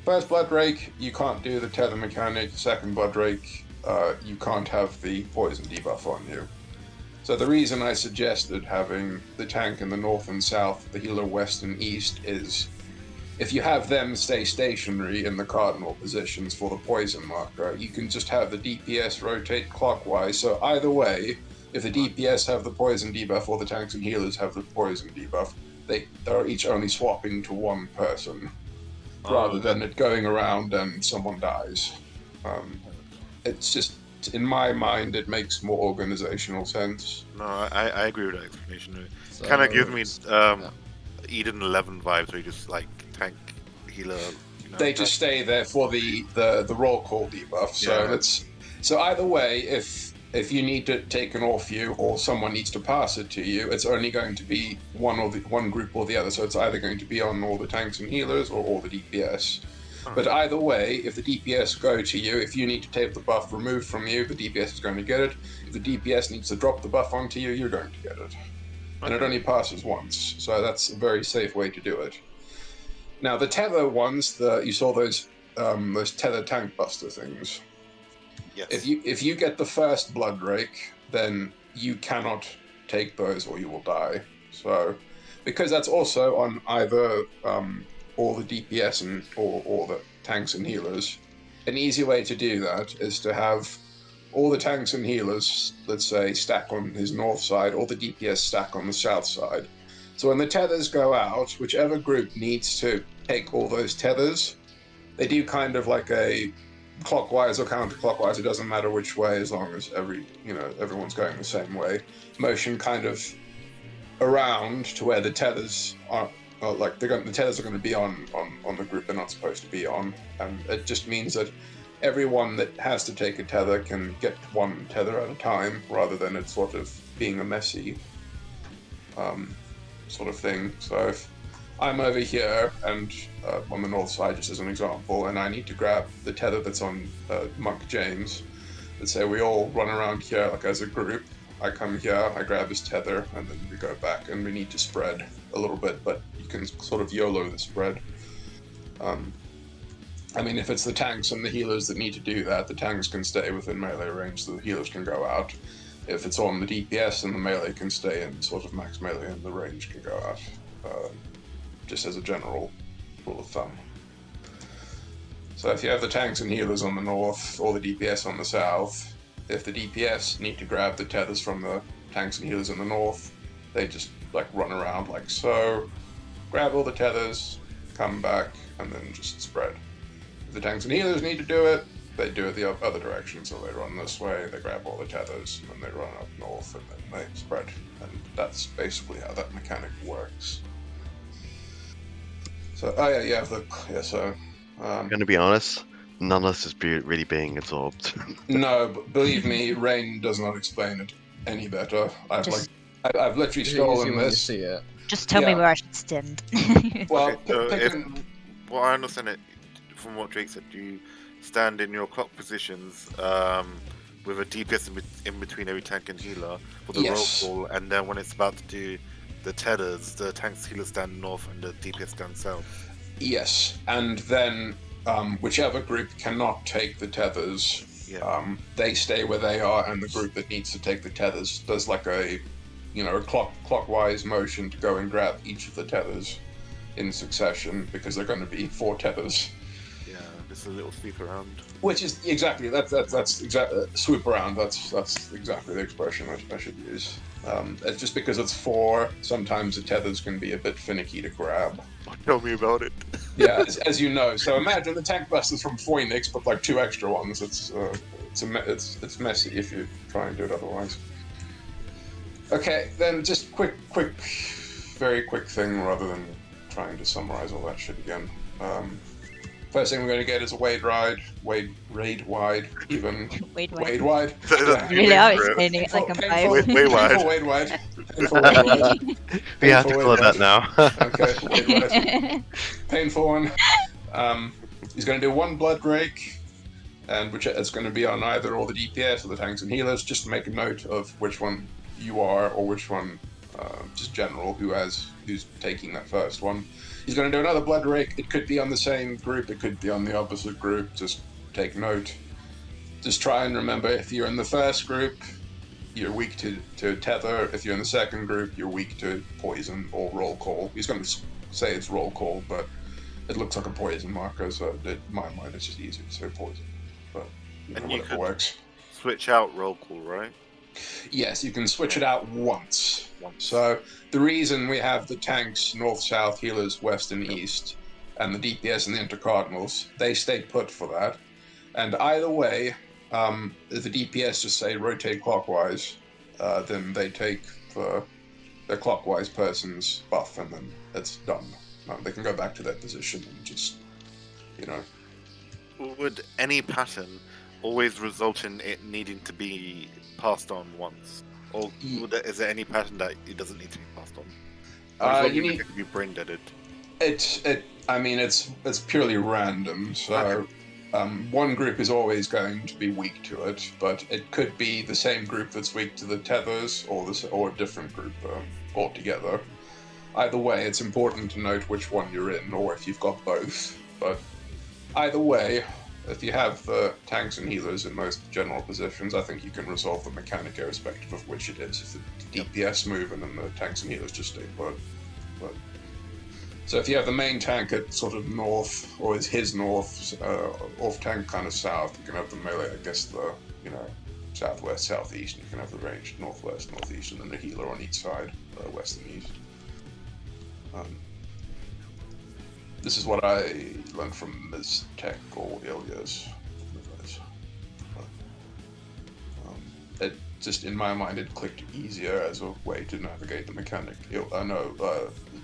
first Blood Rake, you can't do the tether mechanic. Second Blood Rake, you can't have the poison debuff on you. So the reason I suggested having the tank in the north and south, the healer west and east, is if you have them stay stationary in the cardinal positions for the poison marker, you can just have the DPS rotate clockwise. So either way, if the DPS have the poison debuff or the tanks and healers have the poison debuff, they're each only swapping to one person, rather than it going around and someone dies. It's just, in my mind, it makes more organizational sense. No, I agree with that explanation. So, Kind of gives me yeah. Eden 11 vibes, where you just like tank, healer. You know, They just stay there for the roll call debuff. So Yeah. so either way, if you need to take it off you or someone needs to pass it to you, it's only going to be one group or the other. So it's either going to be on all the tanks and healers or all the DPS. But either way, if the DPS go to you, if you need to take the buff removed from you, the DPS is going to get it. If the DPS needs to drop the buff onto you, you're going to get it. And it only passes once, so that's a very safe way to do it. Now, the tether ones, you saw those tether tank buster things. Yes. If you get the first Blood Rake, then you cannot take those or you will die. So, because that's also on either all the DPS or the tanks and healers, an easy way to do that is to have all the tanks and healers, let's say, stack on his north side, or the DPS stack on the south side. So when the tethers go out, whichever group needs to take all those tethers, they do kind of like a clockwise or counterclockwise, it doesn't matter which way, as long as everyone's going the same way. Motion kind of around to where the tethers are, the tethers are going to be on the group they're not supposed to be on, and it just means that everyone that has to take a tether can get one tether at a time, rather than it sort of being a messy sort of thing. So if I'm over here and on the north side, just as an example, and I need to grab the tether that's on Monk James, let's say we all run around here like as a group. I come here, I grab his tether, and then we go back, and we need to spread a little bit, but you can sort of YOLO the spread. I mean, if it's the tanks and the healers that need to do that, the tanks can stay within melee range, so the healers can go out. If it's on the DPS, then the melee can stay in sort of max melee, and the range can go out. Just as a general rule of thumb. So if you have the tanks and healers on the north, or the DPS on the south, if the DPS need to grab the tethers from the tanks and healers in the north, they just like run around like so, grab all the tethers, come back, and then just spread. If the tanks and healers need to do it, they do it the other direction, so they run this way, they grab all the tethers, and then they run up north, and then they spread. And that's basically how that mechanic works. So, I'm gonna be honest, none of this is really being absorbed. No, but believe me, Rain does not explain it any better. I've literally It's easy stolen when you this. see it. Just tell me Yeah. where I should stand. Well, Well, I understand it from what Drake said. You stand in your clock positions with a DPS in between every tank and healer for the Yes. roll call, and then when it's about to do the tethers, the tanks healers stand north and the DPS stand south. Yes, and then whichever group cannot take the tethers, they stay where they are, and the group that needs to take the tethers does like a clockwise motion to go and grab each of the tethers in succession, because they're going to be 4 tethers. Yeah, just a little sweep around. Which is exactly that's exactly swoop around. That's exactly the expression I should use. It's just because it's 4. Sometimes the tethers can be a bit finicky to grab. Tell me about it. Yeah, as you know. So imagine the tank busters from Phoenix, but like 2 extra ones. It's messy if you try and do it otherwise. Okay, then just very quick thing rather than trying to summarize all that shit again. First thing we're going to get is a raid wide, even Wait, Wade wide. Is that Yeah. your Really are name for it? explaining it like I'm Painful, five. Way wide. painful Wade wide. Painful Wade wide. We have to Painful call it Wade that now. Okay, Wade wide. Painful one. He's going to do one blood rake, and which it's going to be on either all the DPS or the tanks and healers. Just to make a note of which one you are or which one, just general who's taking that first one. He's going to do another blood rake. It could be on the same group. It could be on the opposite group. Just take note. Just try and remember, if you're in the first group, you're weak to tether. If you're in the second group, you're weak to poison or roll call. He's going to say it's roll call, but it looks like a poison marker, so in my mind it's just easier to say poison. But And whatever you could- works. Switch out roll call, right? Yes, you can switch it out once. So the reason we have the tanks north-south, healers west and east, and the DPS and the intercardinals, they stay put for that. And either way, if the DPS just say rotate clockwise, then they take the clockwise person's buff, and then it's done. They can go back to their position and just, Would any pattern always result in it needing to be passed on once? Or is there any pattern that it doesn't need to be passed on? You need it to be brain deaded. it's purely random. So one group is always going to be weak to it, but it could be the same group that's weak to the tethers, or a different group altogether. Either way, it's important to note which one you're in, or if you've got both. But either way, if you have the tanks and healers in most general positions, I think you can resolve the mechanic irrespective of which it is. If the DPS move and then the tanks and healers just stay put. So if you have the main tank at sort of north, or is his north, off tank kind of south, you can have the melee, I guess, the southwest, southeast, and you can have the range northwest, northeast, and then the healer on each side, west and east. This is what I learned from Ms. Tech or Ilya's. It just, in my mind, it clicked easier as a way to navigate the mechanic. I know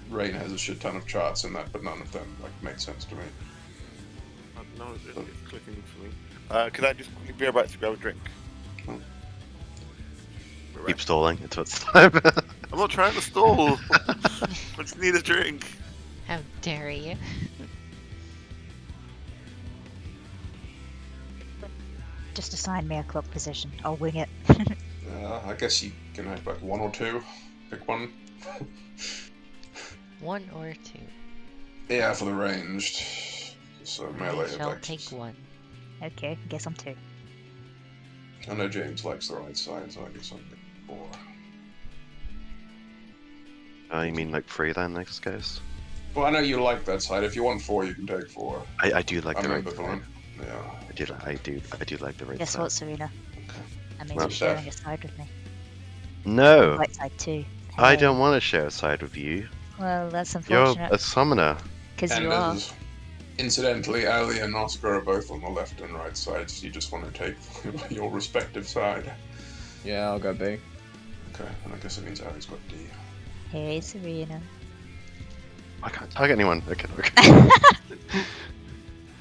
Rain has a shit ton of charts in that, but none of them make sense to me. No, it's clicking for me. Could I just quickly be right to grab a drink? Oh. Keep stalling until it's time. I'm not trying to stall. I just need a drink. How dare you? Just assign me a clock position. I'll wing it. I guess you can have one or two. Pick one. One or two. Yeah, for the ranged. So melee. I shall take one. Okay, guess I'm two. I know James likes the right side, so I guess I'm pick 4. You mean like 3 then, in this case? Well, I know you like that side. If you want 4, you can take 4. I do like I the remember right the side. one. Yeah. I do like the right Guess side. what, Serena? That means Well, you're sharing a side with me. No, Right side too. I Hey. don't want to share a side with you. Well, that's You're unfortunate. a summoner. Because And you are. incidentally, Ali and Oscar are both on the left and right sides. So you just want to take your respective side. Yeah, I'll go B. Okay, and I guess it means Ali's got D. Hey, Serena. I can't target anyone. Okay.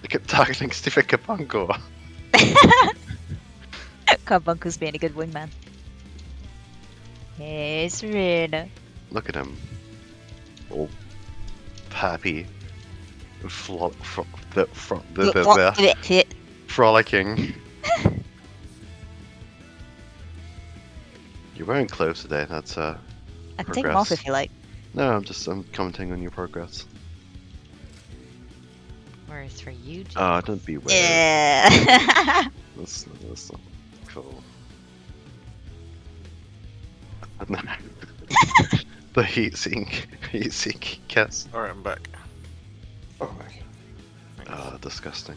I kept targeting Stephen Kapango. Carbuncle being a good wingman. Hey, Serena. Look at him. All happy. Frolicking. You're wearing clothes today, that's I can take them off progress. if you like. No, I'm commenting on your progress. Whereas for you, James, Ah, don't be weird. Yeah. That's not cool. The heat sink kiss. Alright, I'm back. Oh, thank you. Thanks. Ah, disgusting.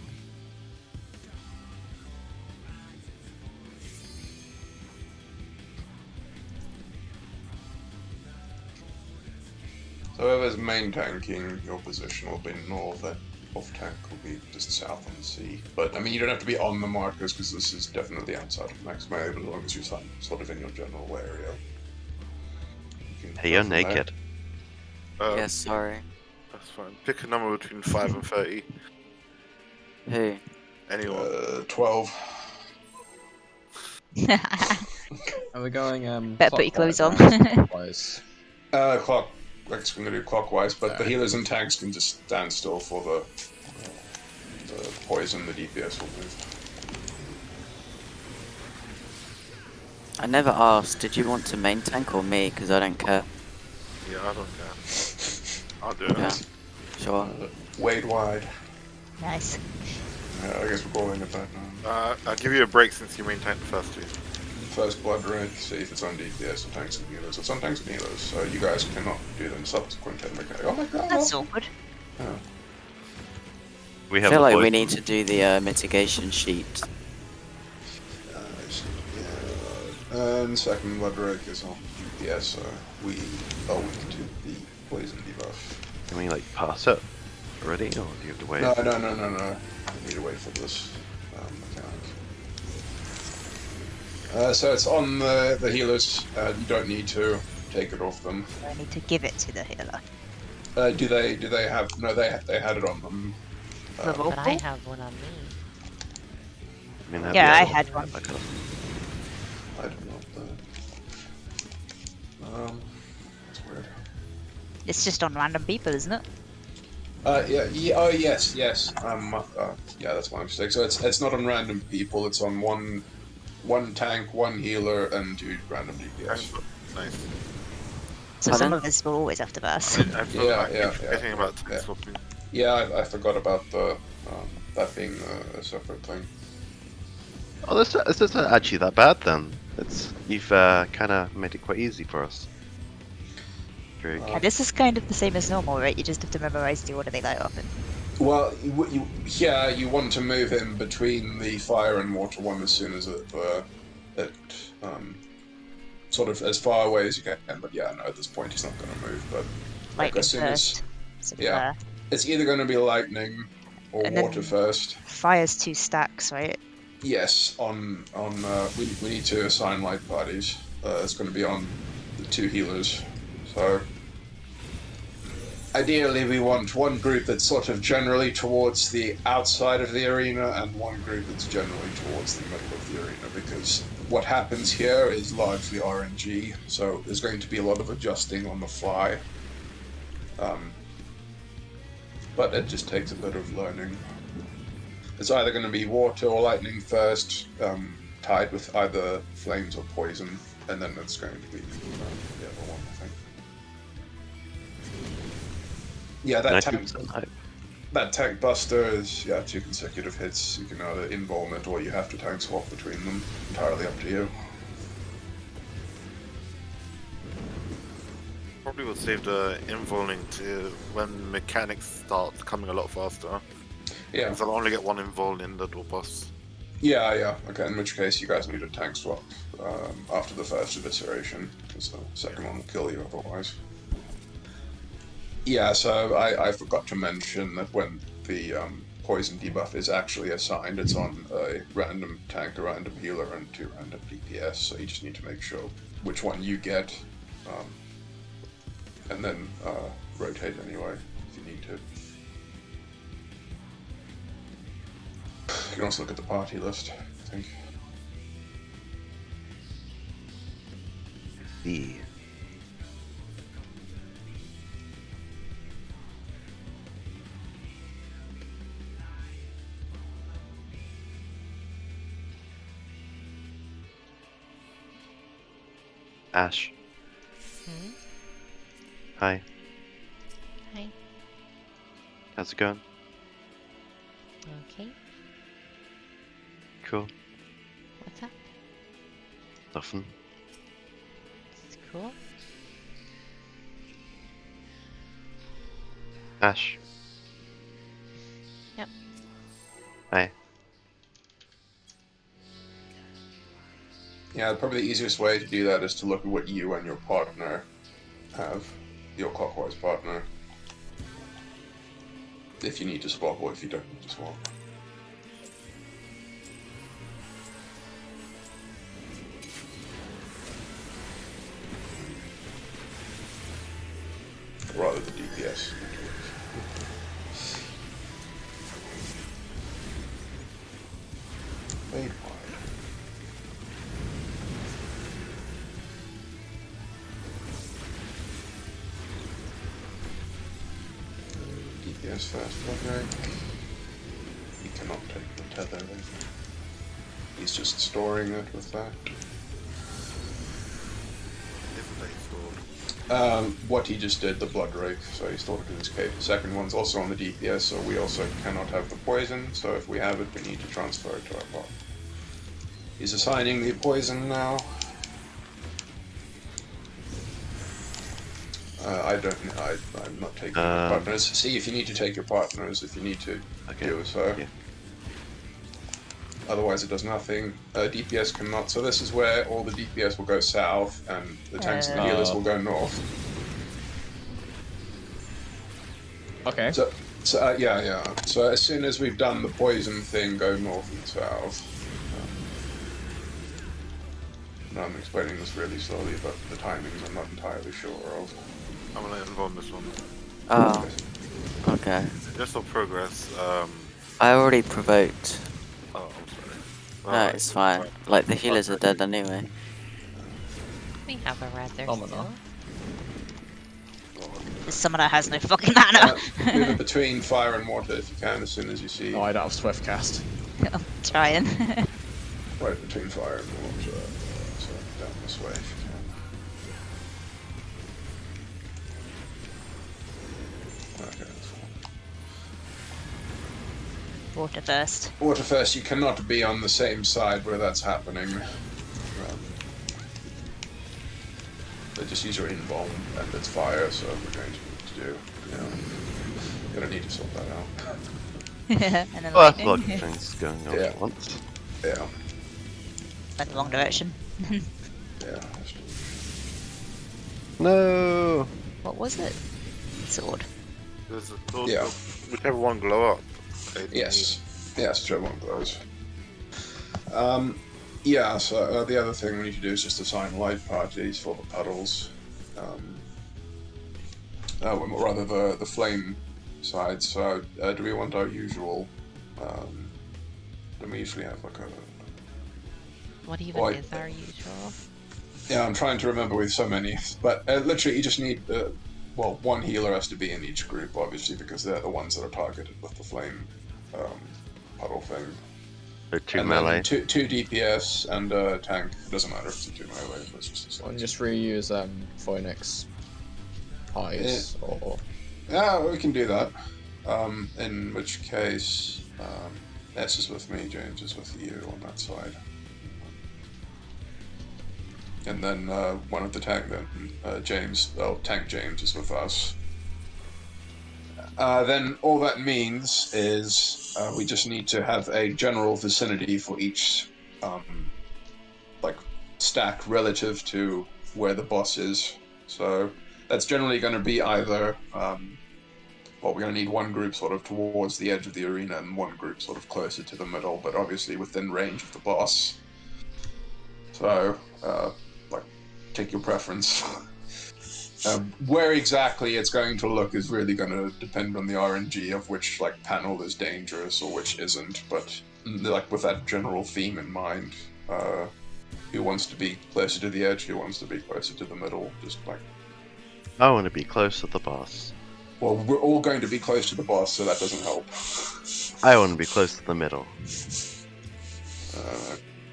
So whoever's main tanking your position will be north, and off tank will be just south on the sea. But I mean, you don't have to be on the markers because this is definitely outside of max melee, but as long as you're sort of in your general area. You can Hey, go you're from there. naked. Yeah, sorry. That's fine. Pick a number between 5 and 30. Who? Anyone? 12. Are we going Better put your clothes on. clockwise? Clock. It's going to do clockwise, but the Alright. healers and tanks can just stand still for the poison. The DPS will move. I never asked, did you want to main tank or me? Because I don't care. Yeah, I don't care. I'll do it. Yeah, sure. Wade wide. Nice. I guess we're calling it that now. I'll give you a break since you main tank the first two. First blood red, see if it's on DPS or tanks and healers. It's on tanks and healers, so you guys cannot do them subsequent 10 mechanic. Oh my god! That's awkward. Oh. We I have feel a like we voice. need to do the mitigation sheet. And second blood red is on DPS, so we are weak to the poison debuff. Can we like pass it already, or do you have to wait? No. I need to wait for this mechanic. So it's on the healers. You don't need to take it off them. I need to give it to the healer. Do they have? No, they had it on them. Removal? But I have one on me. I mean, Yeah, I yeah, had one. I could've- I don't know. That's weird. It's just on random people, isn't it? Yeah. Oh, yes. Yeah, that's my mistake. So it's not on random people. It's on one tank, one healer, and 2 random DPS. Nice. So Pardon? some of us will always have to pass. I feel Yeah, like yeah, forgetting about tank yeah. swapping. Yeah, I forgot about the that being a separate thing. Oh, this isn't actually that bad then. You've kind of made it quite easy for us. Very Yeah, this is kind of the same as normal, right? You just have to memorize the order they light up in. Well, you want to move in between the fire and water one as soon as it sort of as far away as you can. But yeah, no, at this point he's not going to move. But like Lightning as soon as first. So yeah. it's either going to be lightning or And then- water first. Fire's 2 stacks, right? Yes, we need to assign light parties. It's going to be on the 2 healers. So ideally, we want one group that's sort of generally towards the outside of the arena, and one group that's generally towards the middle of the arena. Because what happens here is largely RNG, so there's going to be a lot of adjusting on the fly. But it just takes a bit of learning. It's either going to be water or lightning first, tied with either flames or poison, and then it's going to be the other one, I think. Yeah, that tank buster is 2 consecutive hits. You can either invuln it or you have to tank swap between them. Entirely up to you. Probably will save the invulning to when mechanics start coming a lot faster. Yeah. Because I'll only get 1 invuln in the dual boss. Yeah. Okay, in which case you guys need a tank swap after the first evisceration, because the second one will kill you otherwise. Yeah, so I forgot to mention that when the poison debuff is actually assigned, it's on a random tank, a random healer, and 2 random DPS, so you just need to make sure which one you get, and then rotate anyway, if you need to. You can also look at the party list, I think. E. Ash. Hmm? Hi. Hi. How's it going? Okay. Cool. What's up? Nothing. It's cool. Ash. Yep. Hi. Yeah, probably the easiest way to do that is to look at what you and your partner have, your clockwise partner. If you need to swap or if you don't need to swap. Rather the DPS. 8 wide. DPS fast blood rake. He cannot take the tether. He's just storing it with that. Isn't they stored? What he just did, the blood rake, so he stored it in his cave. The second one's also on the DPS, so we also cannot have the poison, so if we have it, we need to transfer it to our bot. He's assigning the poison now. I'm not taking your partners. See if you need to take your partners, if you need to do so. Yeah. Otherwise it does nothing. DPS cannot, so this is where all the DPS will go south, and the tanks and the healers will go north. Okay. So yeah. So as soon as we've done the poison thing, go north and south. I'm explaining this really slowly, but the timings I'm not entirely sure of. I'm gonna involve this one. Oh, okay. Just for progress. I already provoked. Oh, I'm sorry. No, Alright, it's fine. right. Like, the healers are dead anyway. We have a rather Phenomenal. still. The summoner has no fucking mana. Move it between fire and water if you can, as soon as you see. Oh, I don't have Swift cast. I'm trying. Right between fire and water. So down this way if you can. Okay, that's fine. Water first. Water first, you cannot be on the same side where that's happening. But just use your invuln, and it's fire, so we're going to need to do, gonna need to sort that out. And then Well, that's a lot lightning. of things going on Yeah. at once. Yeah, Went the wrong direction. yeah. No. What was it? Sword. There's a Yeah. Whichever one glow up. Yes, whichever one glows. Yeah, so the other thing we need to do is just assign light parties for the puddles. Well, rather the flame side. So do we want our usual? Don't we usually have like a? What even Like- is our usual? Yeah, I'm trying to remember with so many, but literally you just need one healer has to be in each group, obviously, because they're the ones that are targeted with the flame puddle thing. So 2 And melee. then two DPS and a tank. It doesn't matter if it's a 2 melee, but it's just a And slight. just reuse Phoenix pies or Yeah, we can do that. In which case, S is with me, James is with you on that side. And then one of the tank, Tank James is with us. Then all that means is we just need to have a general vicinity for each stack relative to where the boss is. So that's generally going to be either we're going to need one group sort of towards the edge of the arena and one group sort of closer to the middle, but obviously within range of the boss. So take your preference. Where exactly it's going to look is really going to depend on the RNG of which panel is dangerous or which isn't. But with that general theme in mind, who wants to be closer to the edge, who wants to be closer to the middle? I want to be close to the boss. Well, we're all going to be close to the boss, so that doesn't help. I want to be close to the middle.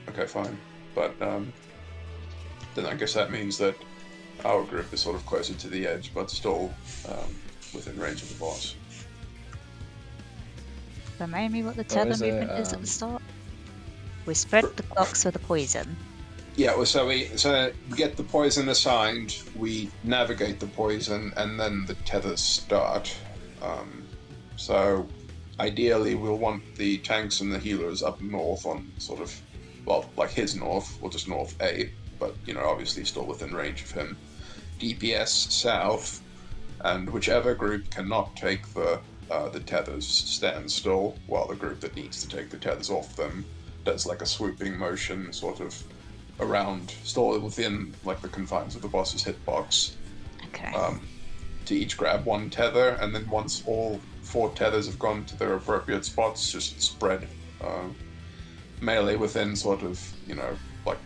Okay, fine. But then I guess that means that our group is sort of closer to the edge, but still within range of the boss. Remind me what the What tether is it, movement is at the start. We spread the box with the poison. Yeah, well, so we get the poison assigned, we navigate the poison, and then the tethers start. So ideally, we'll want the tanks and the healers up north on sort of, his north, or just north 8, but obviously still within range of him. DPS south, and whichever group cannot take the tethers stands still, while the group that needs to take the tethers off them does a swooping motion, sort of around, still within the confines of the boss's hitbox, Okay. to each grab one tether, and then once all 4 tethers have gone to their appropriate spots, just spread melee within sort of, like,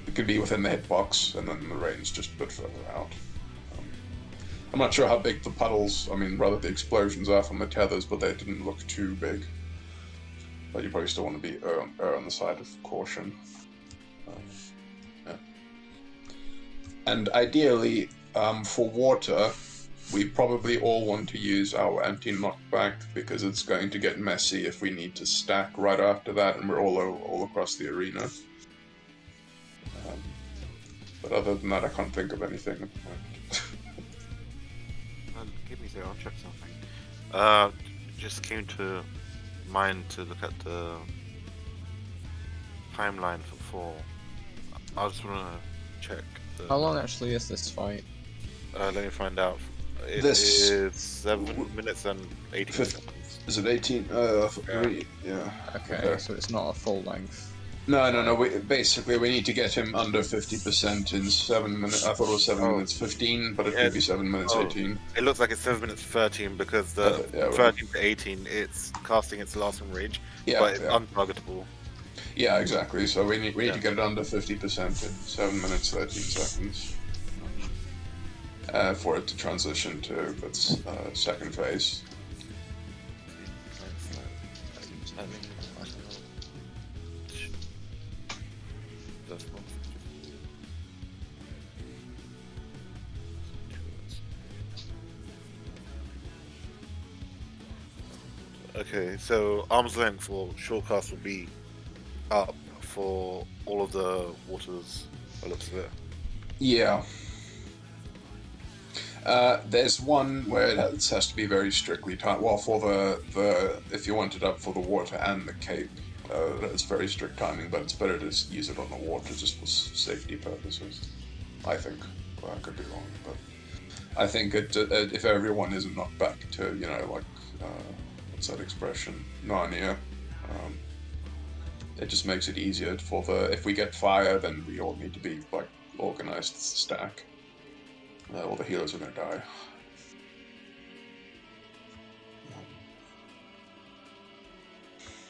it could be within the hitbox, and then the range just a bit further out. I'm not sure how big the puddles, rather the explosions are from the tethers, but they didn't look too big. But you probably still want to be err on the side of caution. Yeah. And ideally, for water, we probably all want to use our anti-knockback because it's going to get messy if we need to stack right after that, and we're all across the arena. But other than that, I can't think of anything at the moment. Give me a second, I'll check something. Just came to mind to look at the timeline for 4. I just want to check. How long actually is this fight? Let me find out. It This- is 7 minutes and 18 Fifth- seconds. Is it 18? Yeah. Okay, so it's not a full length. No. Basically, we need to get him under 50% in 7 minutes. I thought it was 7 minutes 15, but it could be 7 minutes 18. It looks like it's 7 minutes 13 because the Yeah, 13 to 18, it's casting its last one rage, Yeah, but it's yeah. untargetable. Yeah, exactly. So we need to get it under 50% in 7 minutes 13 seconds for it to transition to its second phase. Okay, so arm's length or shortcast will be up for all of the waters. By the looks of it. Yeah. There's one where it has to be very strictly timed. Well, for the if you want it up for the water and the cape, it's very strict timing, but it's better to use it on the water just for safety purposes. I think. Well, I could be wrong, but I think if everyone isn't knocked back to, what's that expression? Narnia. It just makes it easier for if we get fire, then we all need to be organized to stack. All the healers are going to die.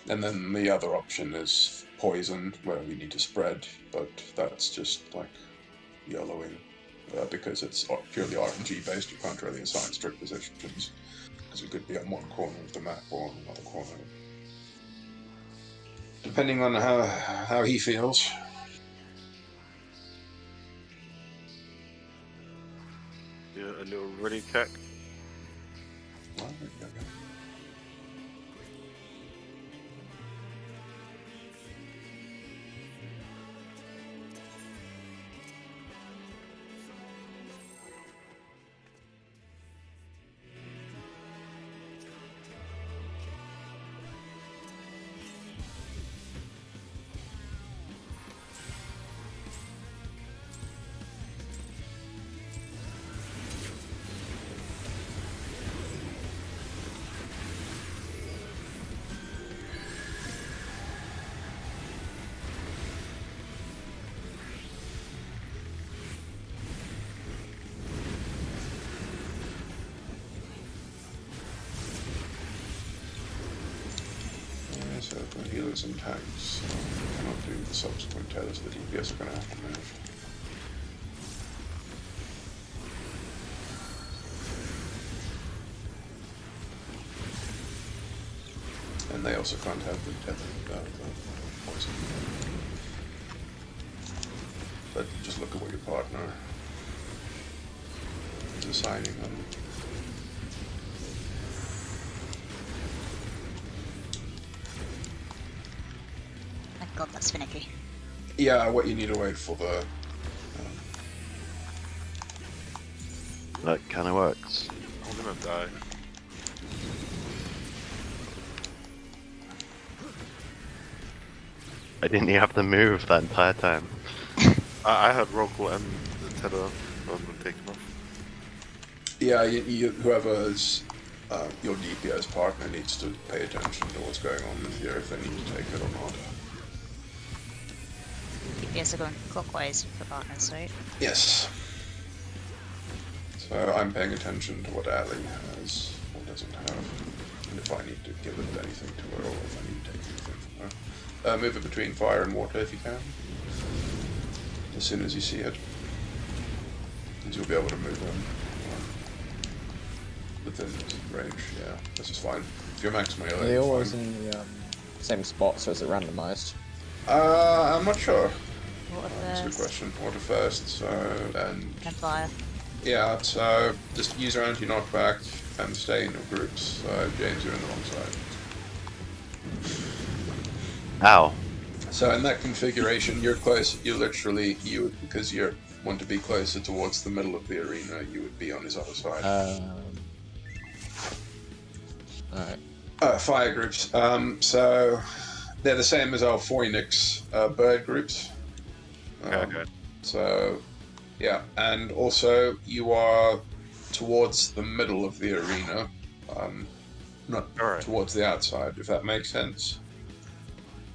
And then the other option is poison, where we need to spread, but that's just like yellowing, because it's purely RNG based. You can't really assign strict positions, because we could be on one corner of the map or on another corner. Depending on how he feels. Do a little ready check. Well, okay. So the healers and tanks, so we cannot do the subsequent tethers. The DPS are going to have to move. And they also can't have the tether without the poison. But just look at what your partner is assigning them. Thank God that's finicky. Yeah, what you need to wait for the. That kind of works. I'm gonna die. I didn't even have to move that entire time. I had roll call and the tether rather than taken off. Yeah, whoever's your DPS partner needs to pay attention to what's going on here, if they need to take it or not. DPS are going clockwise for partners, right? Yes. So I'm paying attention to what Ali has or doesn't have. And if if I need to give it anything to her, or if I need to take anything from her. Move it between fire and water if you can. As soon as you see it. And you'll be able to move them within range, yeah. This is fine. If you're max melee, Are they it's always fine. in the same spot, so is it randomized? I'm not sure. Water That's a good first, question. Water first, so, and then fire. yeah, so just use your anti-knockback and stay in your groups. James, you're in the wrong side. Ow. So in that configuration, you're close. Because you want to be closer towards the middle of the arena, you would be on his other side. Alright. Fire groups. So they're the same as our Phoenix bird groups. Okay. So yeah, and also you are towards the middle of the arena, not Alright. towards the outside. If that makes sense.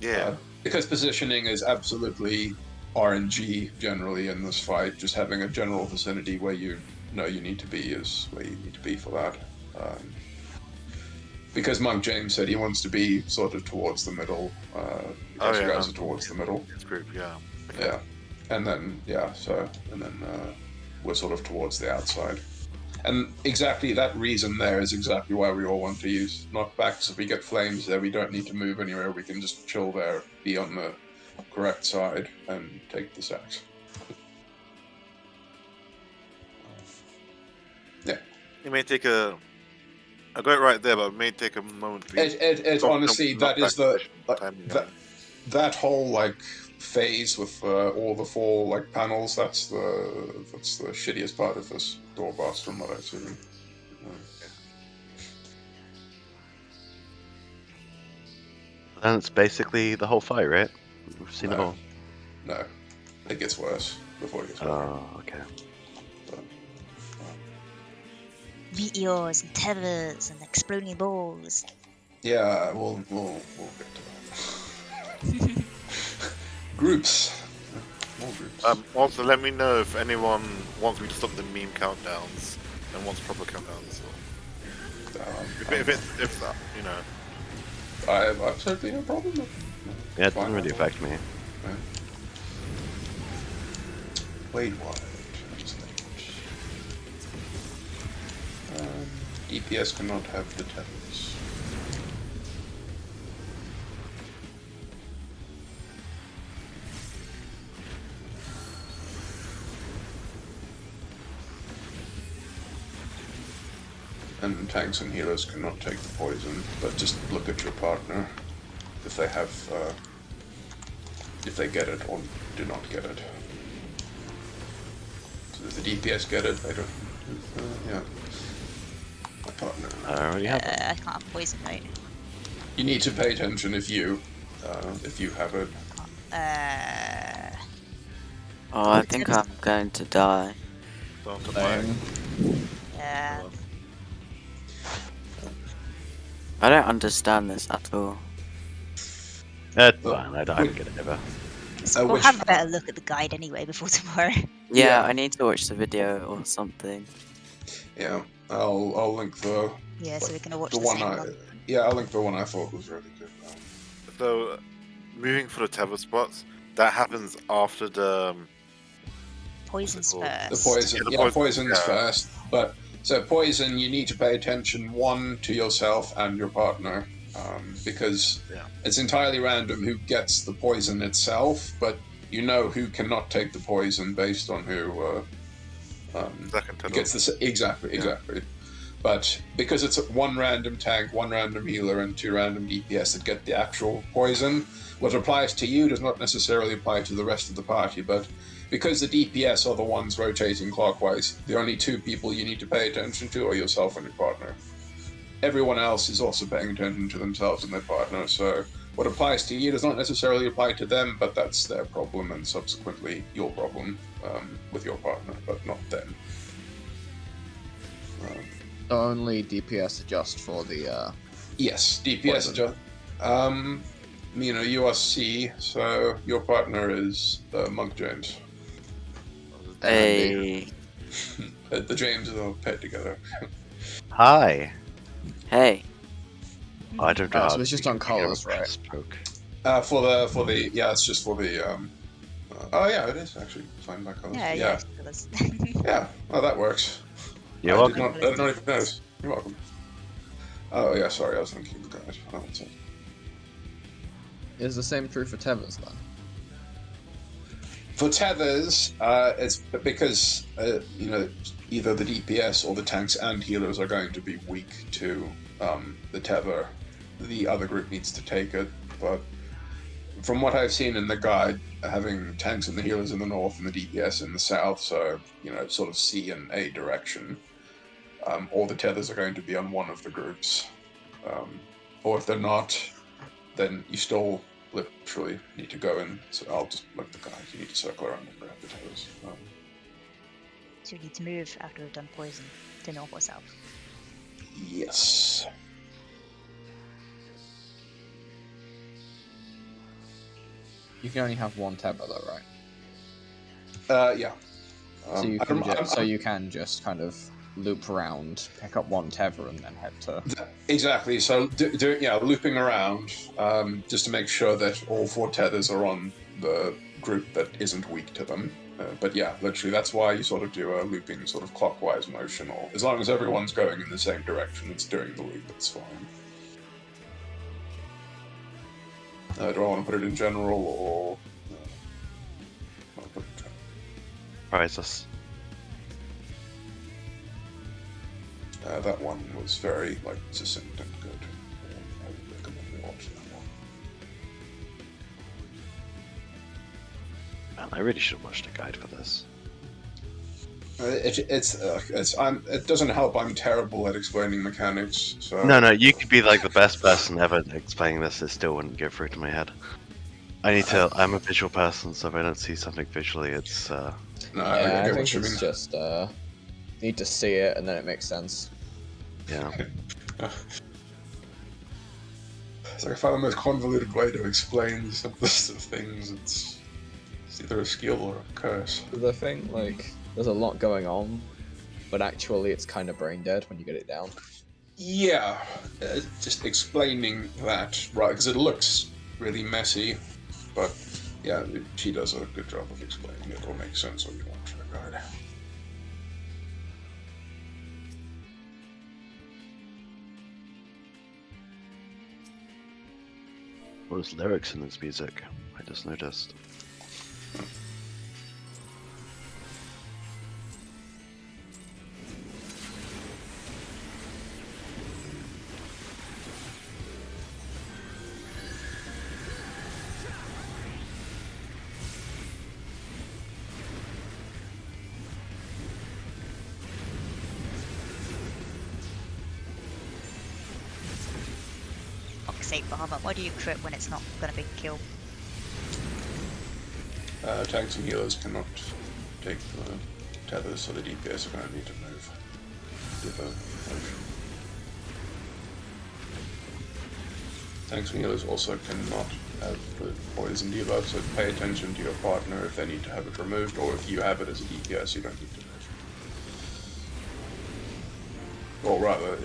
Yeah. Because positioning is absolutely RNG generally in this fight. Just having a general vicinity where you know you need to be is where you need to be for that. Because Monk James said he wants to be sort of towards the middle. Because you guys are towards the middle. This group, yeah. Okay. Yeah. And then, we're sort of towards the outside. And exactly that reason there is exactly why we all want to use knockbacks. If we get flames there, we don't need to move anywhere. We can just chill there, be on the correct side, and take the sacks. Yeah. It may take a. I got it right there, but it may take a moment. For you It honestly, that is the timing. that whole phase with all the 4 panels. That's the shittiest part of this door boss from what I've seen. And it's basically the whole fight, right? We've seen it No. all. No, it gets worse before it gets better. Oh, okay. Meteors and tethers and exploding balls. Yeah, we'll get to that. Groups. More groups. Also, let me know if anyone wants me to stop the meme countdowns and wants proper countdowns. If that, I have absolutely no problem with it. Yeah, it Fine. doesn't really affect me. Wait, what? DPS cannot have the tethers. And tanks and healers cannot take the poison, but just look at your partner if they have, if they get it or do not get it. So if the DPS get it, they don't. Yeah. My partner. I already have it. I can't have poison, right? You need to pay attention if you have it. Oh, I think I'm going to die. don't apply. Yeah. I don't understand this at all. It's fine, I don't get it ever. We'll which- have a better look at the guide anyway before tomorrow. Yeah, Yeah. I need to watch the video or something. Yeah, I'll link the Yeah, so we're gonna watch the the one same I one. I'll link the one I thought was really good. So, moving for the tether spots, that happens after the. Poison's called? The first. poison, Yeah, the poison's yeah. first, but so poison you need to pay attention to yourself and your partner, because Yeah. it's entirely random who gets the poison itself, but you know who cannot take the poison based on who Second tether. gets this exactly. But because it's one random tank, one random healer, and 2 random DPS that get the actual poison, what applies to you does not necessarily apply to the rest of the party. But because the DPS are the ones rotating clockwise, the only 2 people you need to pay attention to are yourself and your partner. Everyone else is also paying attention to themselves and their partner, so what applies to you does not necessarily apply to them, but that's their problem and subsequently your problem with your partner, but not them. Only DPS adjust for the Yes, DPS Poison. you are C, so your partner is Monk James. Hey, The James are all paired together. Hi. hey. I don't know. So how it's just to on make a colours, right? reverse stroke. For the yeah, it's just for the oh yeah, it is actually fine by colors. Yeah, Yeah, colours. yeah. Oh, that works. You're I welcome. did not even notice. You're welcome. Oh yeah, sorry, I was thinking of the guide. Oh, that's it. Is the same true for tethers then? For tethers, it's because you know, either the DPS or the tanks and healers are going to be weak to the tether. The other group needs to take it, but from what I've seen in the guide, having tanks and the healers in the north and the DPS in the south, so you know, sort of C and A direction, all the tethers are going to be on one of the groups, or if they're not, then you still literally need to go in. So I'll just look the guide. You need to circle around and grab the tethers. So we need to move after we've done poison to north or south. Yes. You can only have one tether though, right? Yeah. So you can just kind of loop around, pick up one tether, and then head to. Exactly. So looping around, just to make sure that all 4 tethers are on the group that isn't weak to them. But yeah, literally, that's why you sort of do a looping sort of clockwise motion, or as long as everyone's going in the same direction, it's doing the loop, it's fine. Do I want to put it in general, or... I'll put it in general. Alright, us. That one was very, succinct and good. I would recommend you watch that one. Man, I really should watch the guide for this. It doesn't help. I'm terrible at explaining mechanics. So No, you could be like the best person ever explaining this. It still wouldn't go through to my head. I'm a visual person, so if I don't see something visually, it's No, Yeah, I get think what you it's mean. just need to see it and then it makes sense. yeah. It's like I found the most convoluted way to explain the simplest of things. It's either a skill or a curse. The thing, there's a lot going on, but actually it's kind of brain dead when you get it down. Yeah, just explaining that, right, because it looks really messy, but yeah, she does a good job of explaining it. It'll make sense when you watch the guide. What is lyrics in this music? I just noticed. Fuck's sake, Bahamut, why do you crit when it's not gonna be kill? Tanks and healers cannot take the tethers, so the DPS are going to need to move. Do the motion. Tanks and healers also cannot have the poison debuff, so pay attention to your partner if they need to have it removed, or if you have it as a DPS, you don't need to move. Or rather,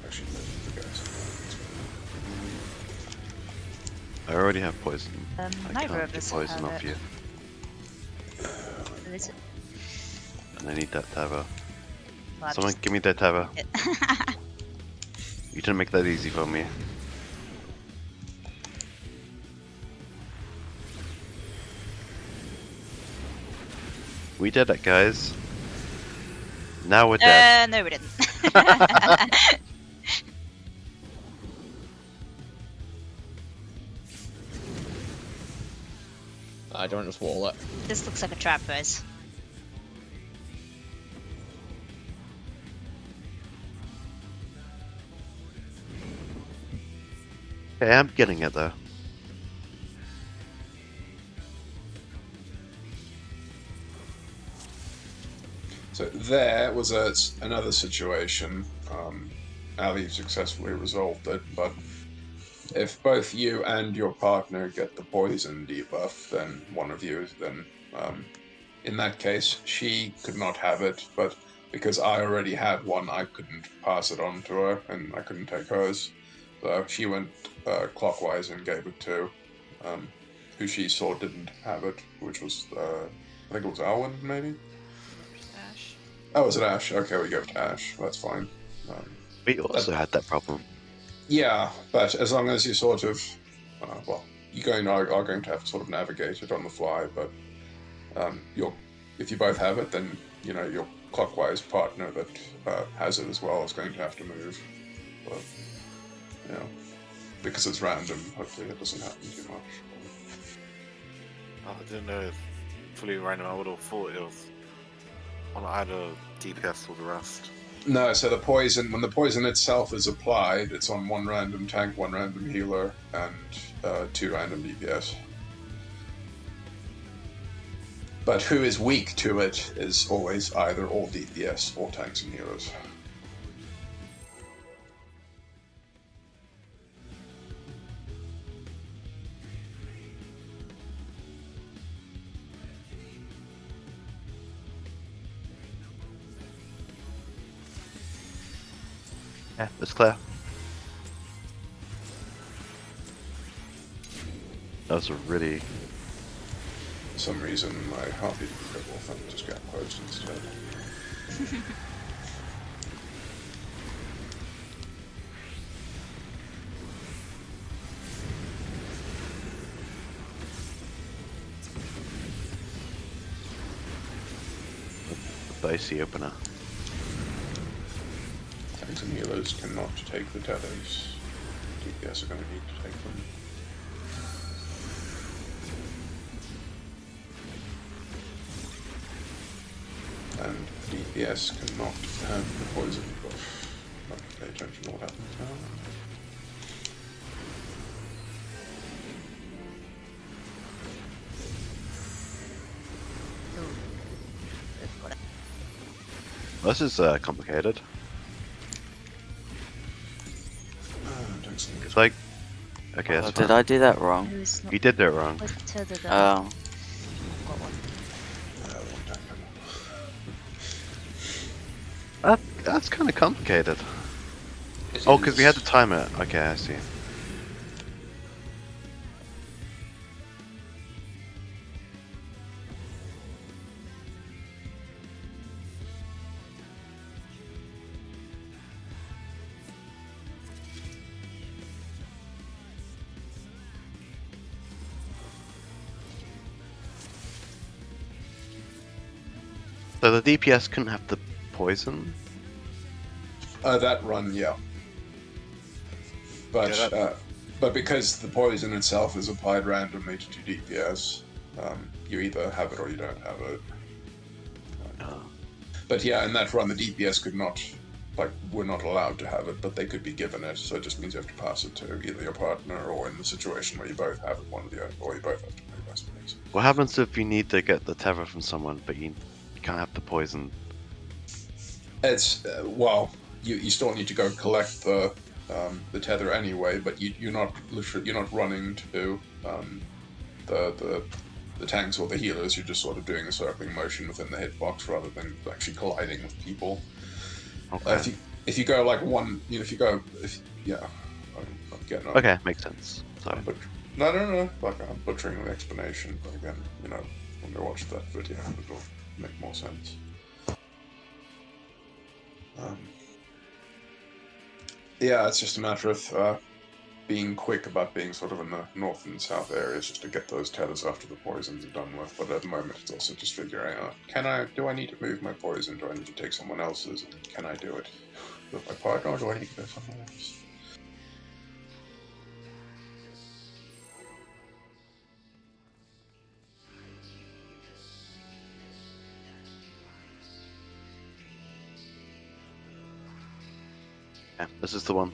actually, the guys. I already have poison. I Neither can't of get us poison have off it. you, Who is it? and I need that tether. Well, I've Someone just- give me that tether. You didn't make that easy for me. We did it, guys. Now we're dead. No, we didn't. I don't just wall it. This looks like a trap, guys. Okay, I'm getting it though. So there was another situation. Ali successfully resolved it, but if both you and your partner get the poison debuff, then one of you, then in that case, she could not have it, but because I already had one, I couldn't pass it on to her, and I couldn't take hers. she went clockwise and gave it to who she saw didn't have it, which was I think it was Alwyn, maybe. Ash. Oh, was it Ash? Okay, we go to Ash. That's fine. We also had that problem. Yeah, but as long as you sort of, well, you are going to have to sort of navigate it on the fly. But if you both have it, then your clockwise partner that has it as well is going to have to move. But because it's random, hopefully it doesn't happen too much. Oh, I didn't know if fully random. I would have thought it was on either DPS or the rest. No, so when the poison itself is applied, it's on one random tank, one random healer, and 2 random DPS. But who is weak to it is always either all DPS or tanks and healers. Yeah, it's clear. That was a really... For some reason, my heartbeat didn't go off and just got closed instead. The dicey opener. Tanks and healers cannot take the tethers. DPS are going to need to take them. And DPS cannot have the poison buff. Not pay attention to what happens now. This is complicated. It's like... Okay, that's Did fine. I do that wrong? Who's not You did do it wrong. where's the tether then? Oh. Got one. That's kind of complicated. Oh, because we had to time it. Okay, I see. So the DPS couldn't have the poison? That run, yeah. But Yeah, but because the poison itself is applied randomly to 2 DPS, you either have it or you don't have it. But yeah, in that run, the DPS could not, we're not allowed to have it, but they could be given it. So it just means you have to pass it to either your partner, or in the situation where you both have it, one of the other, or you both have to play best plays. What happens if you need to get the tether from someone, but you can't have the poison? It's you still need to go collect the tether anyway, but you're not running to the tanks or the healers. You're just sort of doing a circling motion within the hitbox rather than actually colliding with people. Okay. If you go like one, I'm getting up. Okay, makes sense. Sorry. But no, I'm butchering the explanation. But again, when I watch that video, it'll make more sense. Yeah, it's just a matter of being quick about being sort of in the north and south areas just to get those tethers after the poisons are done with. But at the moment, it's also just figuring out, do I need to move my poison? Do I need to take someone else's? And can I do it with my partner, or do I need to go somewhere else? Yeah, this is the one.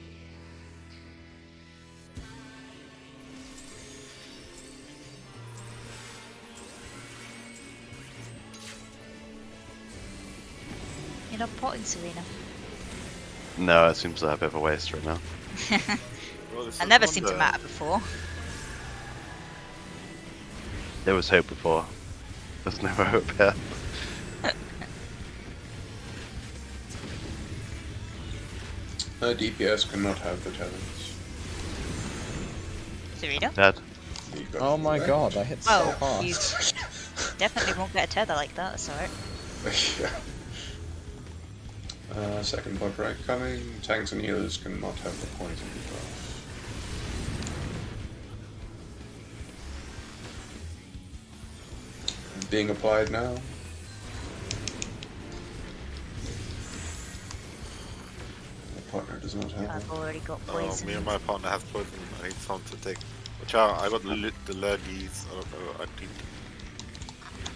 You're not potting, Serena. No, it seems a bit of a waste right now. Well, this That is never one seemed to that- matter before. There was hope before. There's no hope here. DPS cannot have the tethers. Serena? Dead. You got Oh my right. god, I hit so Oh, hard. you definitely won't get a tether like that, that's alright. Yeah. Second blood break coming. Tanks and healers cannot have the poison debuff. Being applied now. The partner does not have it. I've already got Oh, poison. me and my partner have poison. I need someone to take. Watch out! I got the lurgies. I don't know. I need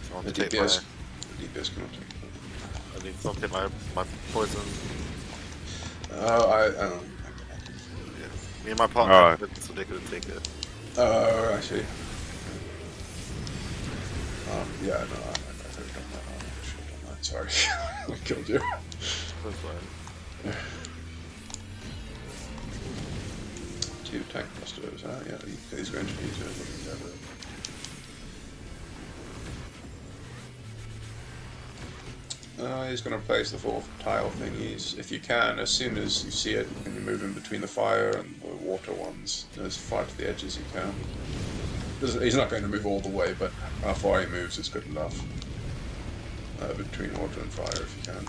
someone The to take DPS. The DPS cannot take it. I need someone to take my poison. Oh, Yeah. Me and my partner Alright. have it, so they could take it. Oh, I see. Yeah, no, I could have done that. I should have done that. Sorry. I killed you. That's fine. 2 tank busters. Yeah, he's going to need to look at that. He's going to place the 4 tile thingies. If you can, as soon as you see it, can you move in between the fire and the water ones as far to the edge as you can. He's not going to move all the way, but how far he moves is good enough. Between water and fire, if you can.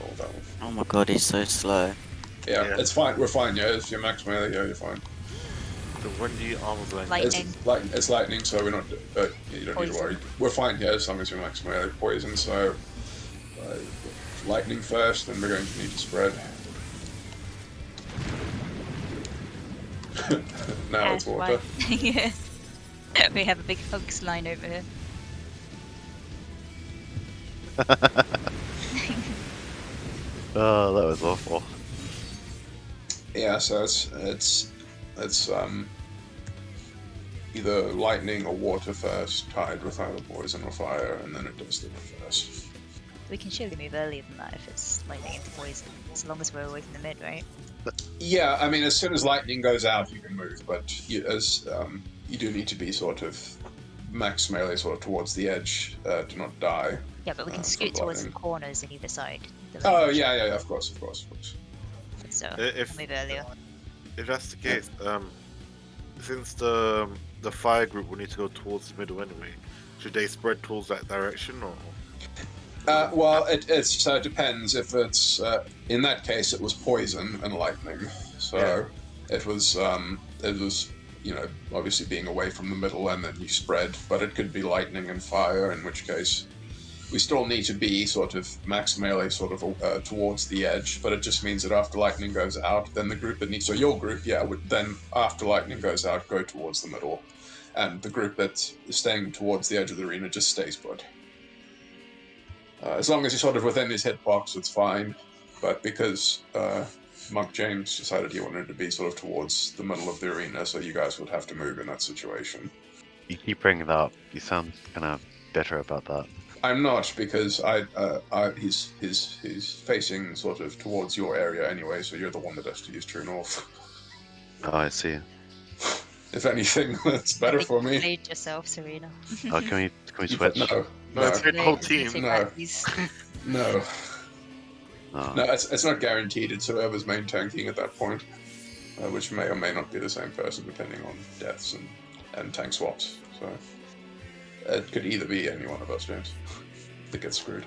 All that one. Oh my god, he's so slow. Yeah, it's fine. We're fine. Yeah, if you're max melee, yeah, you're fine. The windy armor's going. Lightning. It's lightning, so we're not. You don't need to worry. We're fine here as long as you're max melee. Poison, so lightning first, then we're going to need to spread. Now it's water. Yeah. We have a big hoax line over here. Oh, that was awful. Yeah, so it's either lightning or water first, tied with either poison or fire, and then it does the first. We can surely move earlier than that if it's lightning and poison, as long as we're away from the mid, right? Yeah, I mean, as soon as lightning goes out, you can move, but you do need to be sort of max melee, sort of towards the edge to not die. Yeah, but we can from scoot towards the lightning. corners in either side. Oh yeah, of course. So If we'll move earlier. if that's the case, since the fire group will need to go towards the middle anyway, should they spread towards that direction or? Well, it depends. If it's in that case, it was poison and lightning, so it was obviously being away from the middle, and then you spread. But it could be lightning and fire, in which case we still need to be sort of max melee, sort of towards the edge. But it just means that after lightning goes out, then the group that needs, so your group, would then after lightning goes out, go towards the middle, and the group that's staying towards the edge of the arena just stays put. As long as you're sort of within his hitbox, it's fine. But because Monk James decided he wanted to be sort of towards the middle of the arena, so you guys would have to move in that situation. You keep bringing that up. You sound kind of bitter about that. I'm not, because he's facing sort of towards your area anyway, so you're the one that has to use True North. Oh, I see. If anything, that's better for me. Played yourself, Serena. Oh, can we switch? No, It's the whole team. No. No. No. No, it's not guaranteed. It's whoever's main tanking at that point, which may or may not be the same person depending on deaths and tank swaps. So it could either be any one of us, James, that gets screwed.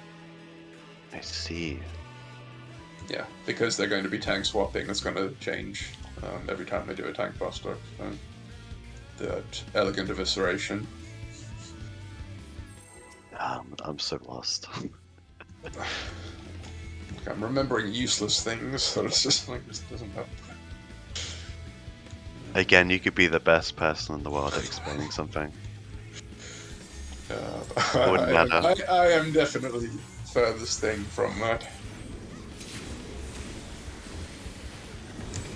I see. Yeah, because they're going to be tank swapping. It's going to change every time they do a tank buster. That elegant evisceration. I'm so lost. I'm remembering useless things, so it's just like this doesn't happen. Again, you could be the best person in the world at explaining something. Wouldn't matter. I am definitely furthest thing from that.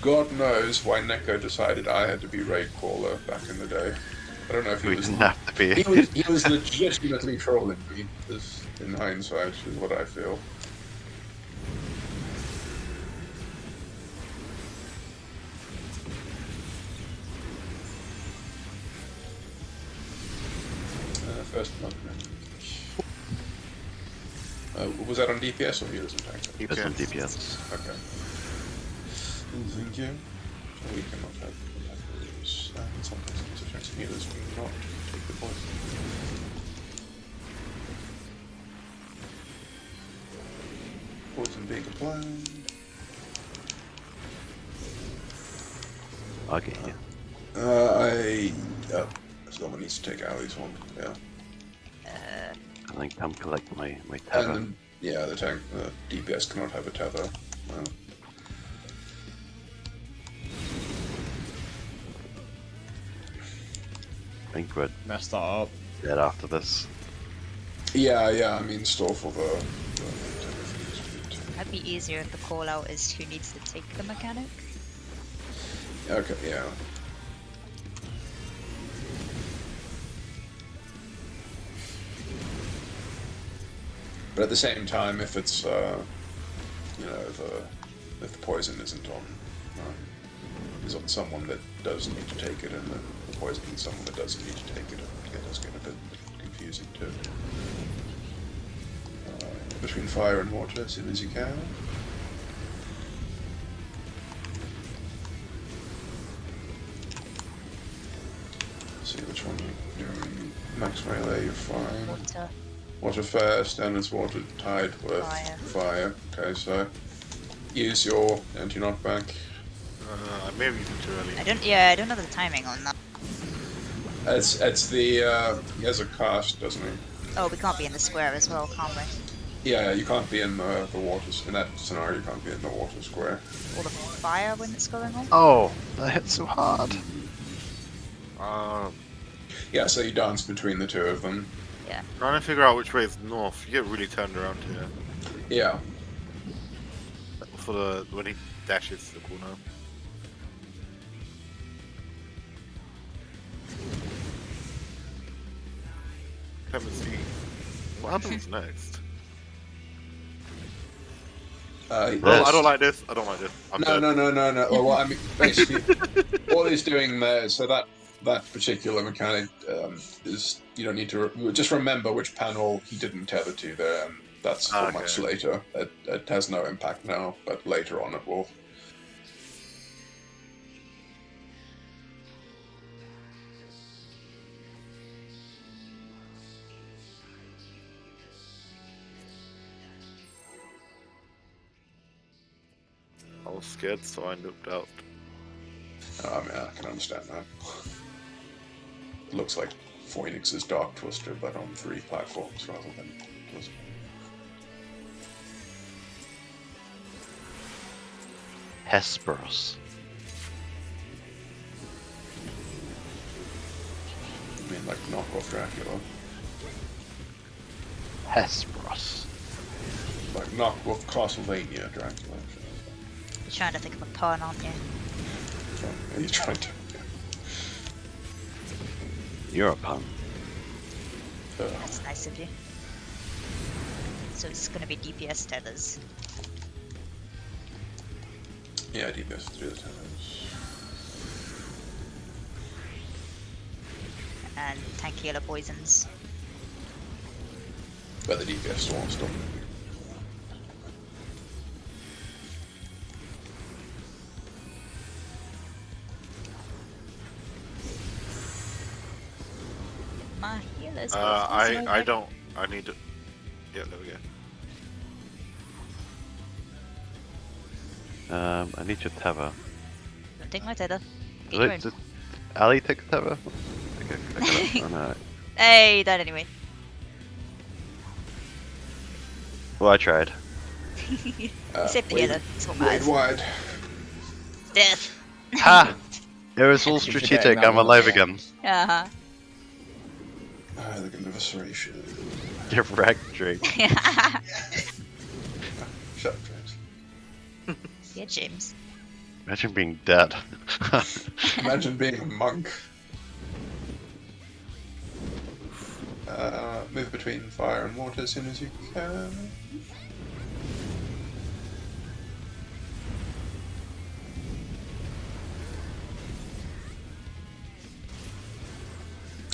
God knows why Neko decided I had to be raid caller back in the day. I don't know if he We was. didn't have to be. He was legitimately trolling me. In hindsight, is what I feel. First blood. Was that on DPS or healers and tanks? It's on DPS. Okay. Thank you. We cannot have rules. and sometimes use effective healers will not take the poison. Poison being applied. Okay. Someone needs to take Ali's one. Yeah. I think I'm collecting my And tether. then, yeah, the tank, the DPS cannot have a tether. Well, I think we're Messed that up. dead after this. yeah, I mean, still for the Might be easier if the call out is who needs to take the mechanic. okay, yeah. But at the same time, if it's, you know, if the poison isn't on, is on someone that does need to take it, and the poison is someone that doesn't need to take it, it does get a bit confusing too. Between fire and water as soon as you can. See which one you're doing. Max melee, you're fine. Water. Water first, and it's water tied with fire. Okay, so use your anti-knockback. I may have used it too early. I don't know the timing on that. It's the he has a cast, doesn't he? Oh, we can't be in the square as well, can't we? Yeah, you can't be in the waters in that scenario. You can't be in the water square. Or the fire when it's going on? Oh, that hit so hard. Yeah, so you dance between the two of them. Trying to figure out which way is north. You get really turned around here. Yeah. For the when he dashes to the corner. Let me see. What happens next? Oh, I don't like this. I don't like this. I'm dead. No. Well, what I mean, basically, all he's doing there, so that particular mechanic is you don't need to just remember which panel he didn't tether to there, and that's for much later. It has no impact now, but later on it will. I was scared, so I looked out. I mean, I can understand that. It looks like Phoenix's Dark Twister, but on 3 platforms rather than Twister. Hesperus. I mean, like knockoff Dracula. Hesperus. Like knockoff Castlevania Dracula. You're trying to think of a pun, aren't you? Are you trying to? You're a pun. That's nice of you. So it's going to be DPS tethers. Yeah, DPS 3 the tethers. And tank healer poisons. But the DPS still won't stop. My healers. I don't. I need to. Yeah, there we go. I need your tether. Don't take my tether. Get your own. Did Ali take the tether? Okay, I got it. Oh, no. Hey, you died anyway. Well, I tried. You saved together. That's what Wade matters. wide. Death. Ha! It was all If you're strategic. getting that I'm one alive as well. again. Uh-huh. The Evisceration. Get wrecked, Drake. Shut up, James. Yeah, James. Imagine being dead. Imagine being a monk. Move between fire and water as soon as you can.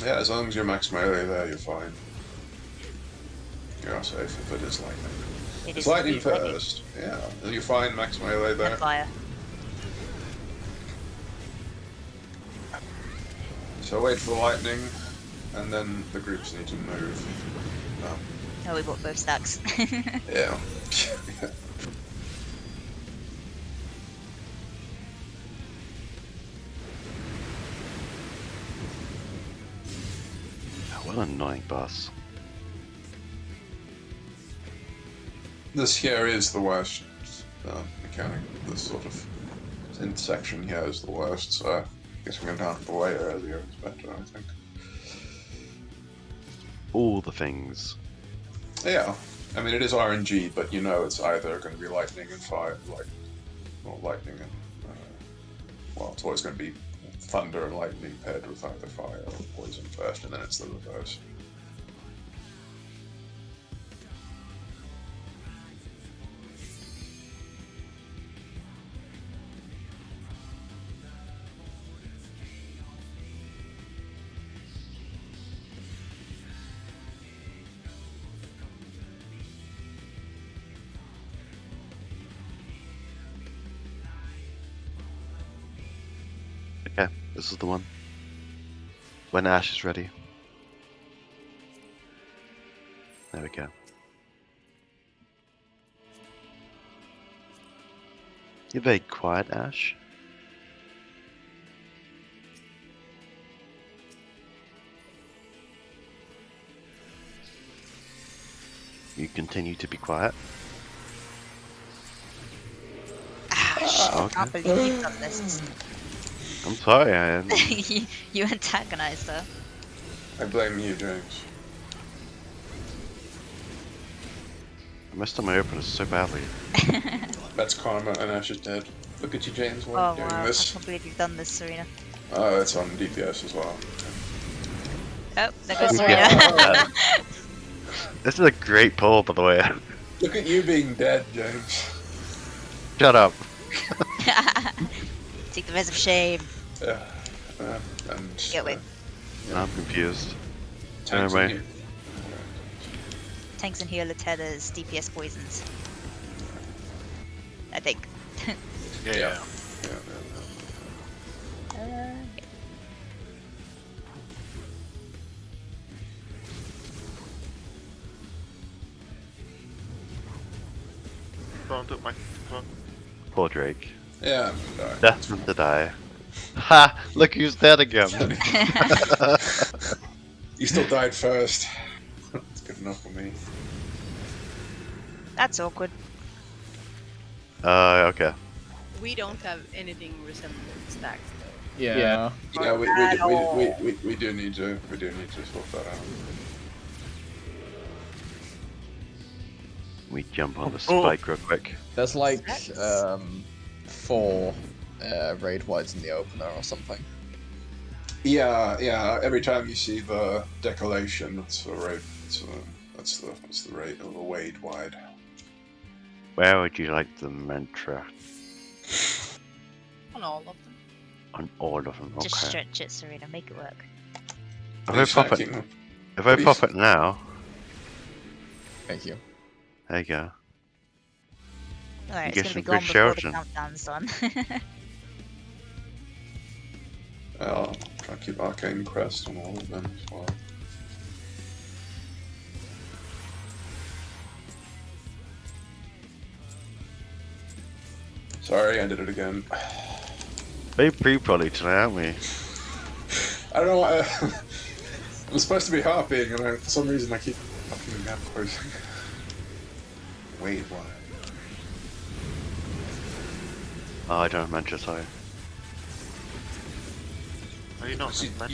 Yeah, as long as you're max melee there, you're fine. You're safe if it is lightning. It It's is lightning indeed lightning. first. Yeah, you're fine max melee there. And fire. So wait for the lightning, and then the groups need to move. Oh, we bought both stacks. Yeah. What an annoying boss. This here is the worst mechanic. This sort of intersection here is the worst, so getting it out of the way earlier is better, I think. All the things. Yeah, I mean it is RNG, but you know it's either going to be lightning and fire, or lightning and well, it's always going to be thunder and lightning paired with either fire or poison first, and then it's the reverse. Okay, this is the one. When Ash is ready. There we go. You're very quiet, Ash. You continue to be quiet. Ash, I Okay. can't believe you've done this. I'm sorry, I you antagonized her. I blame you, James. messed up my opener so badly. That's karma, and Ash is dead. Look at you, James. Why Oh are you doing wow, I this? can't believe you've done this, Serena. Oh, it's on DPS as well. Oh, there goes Yeah. Serena. This is a great pull, by the way. Look at you being dead, James. Shut up. Take the res of shame. Yeah. And Get away. I'm confused. tanks Anyway. in here. Tanks and healer tethers, DPS poisons. I think. Yeah. Yeah. Someone took my phone. Poor Drake. Yeah. No, Destined to die. Ha! Look who's dead again. You still died first. That's good enough for me. That's awkward. Okay. We don't have anything resembling stacks though. Yeah. Yeah, At all. we do need to sort that out. We jump on the spike real quick. There's like That's- 4 raid wides in the opener or something. Yeah. Every time you see the decollation, that's the rate. That's the rate of a wade wide. Where would you like the mantra? On all of them. On all of them, okay. Just stretch it, Serena. Make it work. If I pop it, Hacking. if I Please. pop it now, Thank you. there you go. Alright, You it's get gonna be some gone good before the shouting. countdown's done. I'll try to keep Arcane Crest on all of them as well. Sorry, I did it again. Very pre-prolly tonight, aren't we? I don't know why. I'm supposed to be harping, and for some reason I keep fucking gap closing. Wait, why? Oh, I don't have mantra, sorry. Are you not See, meant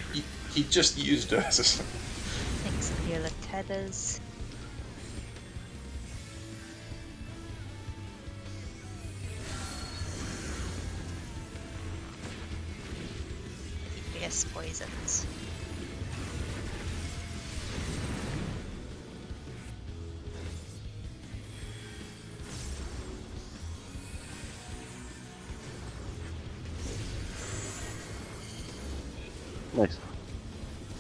he just used it as a. Tanks and healer tethers. DPS poisons. Nice.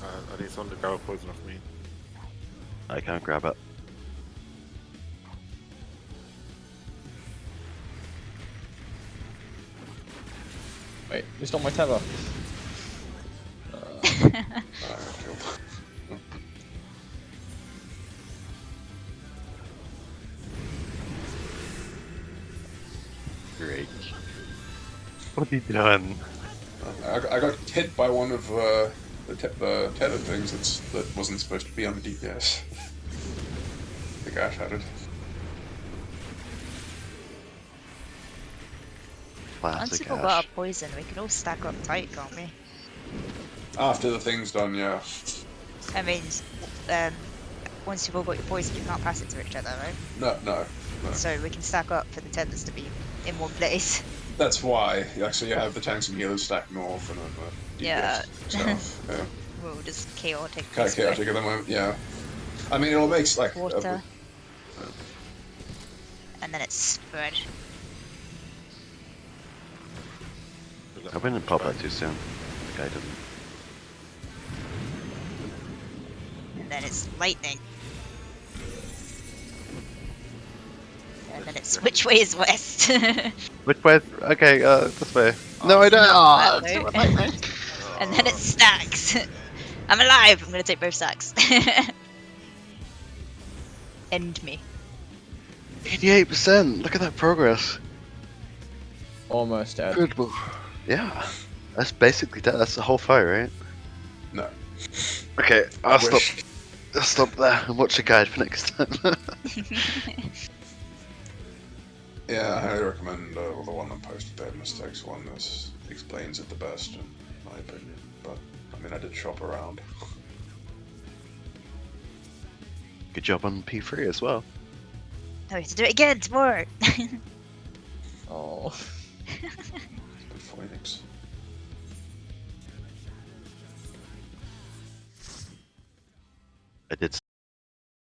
I need someone to grab a poison off me. I can't grab it. Wait, you stole my tether. Great. What are you doing? I got hit by one of the tether things that wasn't supposed to be on the DPS. The Gash had it. Once Classic we've all got Ash. our poison, we can all stack up tight, can't we? After the thing's done, yeah. I mean, once you've all got your poison, you can't pass it to each other, right? No. So we can stack up for the tethers to be in one place. That's why. Actually, you have the tanks and healers stacked north and then the DPS Yeah. south. Yeah. We're all just chaotic. Kind of chaotic at the moment, yeah. I mean, it all makes like Water. And then it's spread. I wouldn't pop that too soon. The guy didn't. And then it's lightning. And then it's which way is west? Which way? Okay, this way. No, I don't. Not Oh, that it's way. not lightning. And then it stacks. I'm alive! I'm gonna take both stacks. End me. 88%. Look at that progress. Almost dead. Incredible. Yeah. That's basically that. That's the whole fight, right? No. Okay, I'll stop. Wish. I'll stop there and watch a guide for next time. Yeah, I highly recommend the one on post-bed mistakes one that explains it the best, in my opinion. But, I mean, I did shop around. Good job on P3 as well. Oh, we have to do it again tomorrow. Oh. Good Phoenix. I did